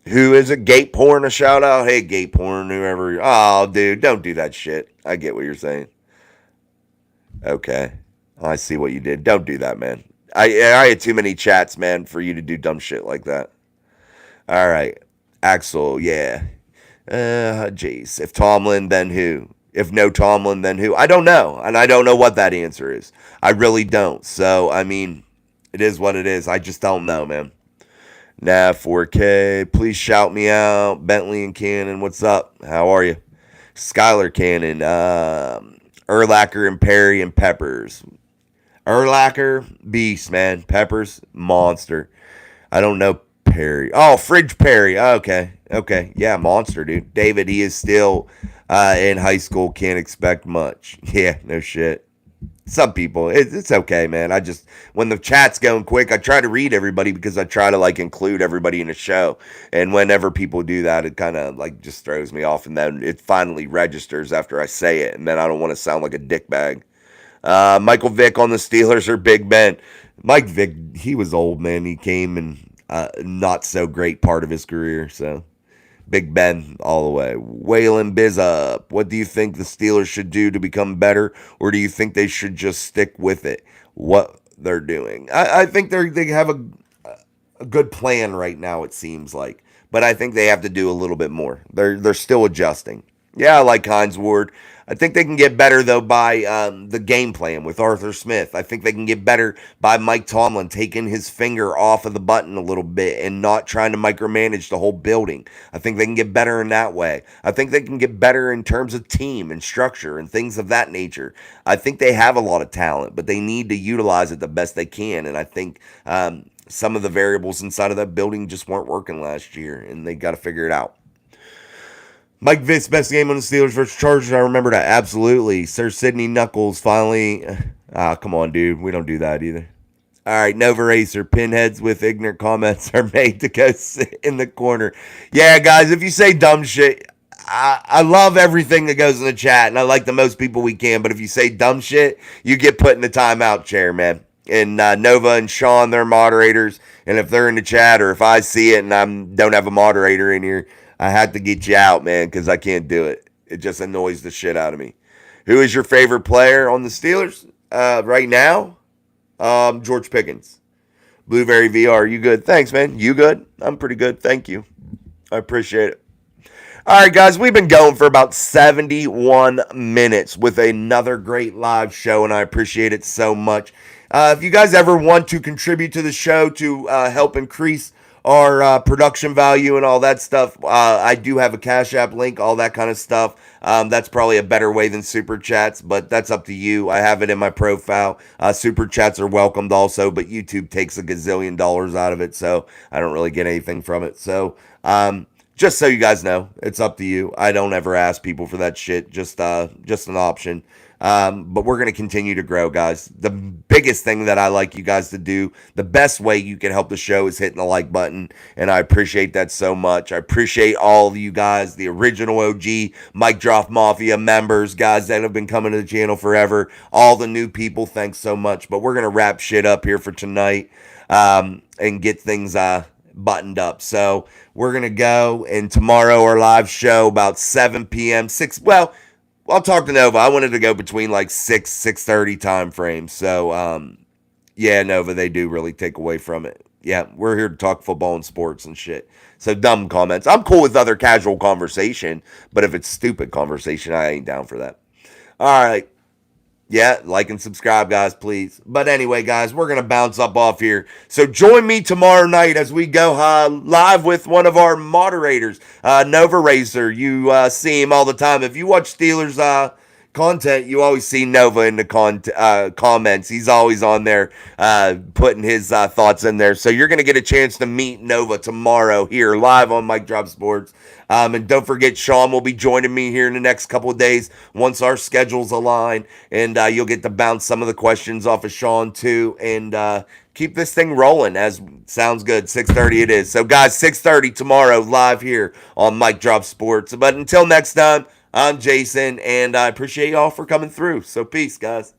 Who is it? Gate porn, a shout out? Hey, gate porn, whoever. Oh, dude, don't do that shit. I get what you're saying. Okay. I see what you did. Don't do that, man. I had too many chats, man, for you to do dumb shit like that. All right. Axel, yeah. Jace. If Tomlin, then who? If no Tomlin, then who? I don't know. And I don't know what that answer is. I really don't. So, I mean, it is what it is. I just don't know, man. Nah, 4K. Please shout me out. Bentley and Cannon, what's up? How are you? Skylar Cannon. Urlacher and Perry and Peppers. Urlacher, beast, man. Peppers, monster. I don't know Perry. Oh, Fridge Perry. Okay. Okay. Yeah, monster, dude. David, he is still in high school. Can't expect much. Yeah, no shit. Some people, it's okay, man. I just, when the chat's going quick, I try to read everybody because I try to like include everybody in the show. And whenever people do that, it kind of like just throws me off. And then it finally registers after I say it. And then I don't want to sound like a dickbag. Michael Vick on the Steelers or Big Ben. Mike Vick, he was old, man. He came and not so great part of his career. So Big Ben all the way. Waylon Bizup. What do you think the Steelers should do to become better? Or do you think they should just stick with it? What they're doing. I think they have a good plan right now, it seems like. But I think they have to do a little bit more. They're still adjusting. Yeah, I like Hines Ward. I think they can get better, though, by the game plan with Arthur Smith. I think they can get better by Mike Tomlin taking his finger off of the button a little bit and not trying to micromanage the whole building. I think they can get better in that way. I think they can get better in terms of team and structure and things of that nature. I think they have a lot of talent, but they need to utilize it the best they can. And I think some of the variables inside of that building just weren't working last year, and they got to figure it out. Mike Vick's best game on the Steelers versus Chargers. I remember that. Absolutely. Sir Sidney Knuckles finally. Come on, dude. We don't do that either. All right, Nova Racer. Pinheads with ignorant comments are made to go sit in the corner. Yeah, guys, if you say dumb shit, I love everything that goes in the chat, and I like the most people we can. But if you say dumb shit, you get put in the timeout chair, man. And Nova and Sean, they're moderators. And if they're in the chat or if I see it and I don't have a moderator in here, I had to get you out, man, because I can't do it. It just annoys the shit out of me. Who is your favorite player on the Steelers right now? George Pickens. Blueberry VR, you good? Thanks, man. You good? I'm pretty good. Thank you. I appreciate it. All right, guys, we've been going for about 71 minutes with another great live show, and I appreciate it so much. If you guys ever want to contribute to the show to help increase our production value and all that stuff, I do have a Cash App link, all that kind of stuff. That's probably a better way than Super Chats, but that's up to you. I have it in my profile. Super Chats are welcomed also, but YouTube takes a gazillion dollars out of it, so I don't really get anything from it. So, just so you guys know, it's up to you. I don't ever ask people for that shit. Just an option. But we're going to continue to grow, guys. The biggest thing that I like you guys to do, the best way you can help the show is hitting the like button. And I appreciate that so much. I appreciate all of you guys, the original OG Mic Drop Mafia members, guys that have been coming to the channel forever. All the new people, thanks so much. But we're going to wrap shit up here for tonight and get things buttoned up. So we're going to go, and tomorrow our live show about 7 p.m. I'll talk to Nova. I wanted to go between like 6:30 time frames. So, yeah, Nova, they do really take away from it. Yeah, we're here to talk football and sports and shit. So, dumb comments. I'm cool with other casual conversation, but if it's stupid conversation, I ain't down for that. All right. Yeah, like and subscribe, guys, please. But anyway, guys, we're going to bounce up off here. So join me tomorrow night as we go live with one of our moderators, Nova Racer. You see him all the time. If you watch Steelers content, you always see Nova in the comments. He's always on there putting his thoughts in there. So you're going to get a chance to meet Nova tomorrow here live on Mike Drop Sports. And don't forget, Sean will be joining me here in the next couple of days once our schedules align. And you'll get to bounce some of the questions off of Sean too. And keep this thing rolling. As sounds good. 6:30 it is. So guys, 6:30 tomorrow live here on Mike Drop Sports. But until next time, I'm Jason, and I appreciate y'all for coming through. So peace, guys.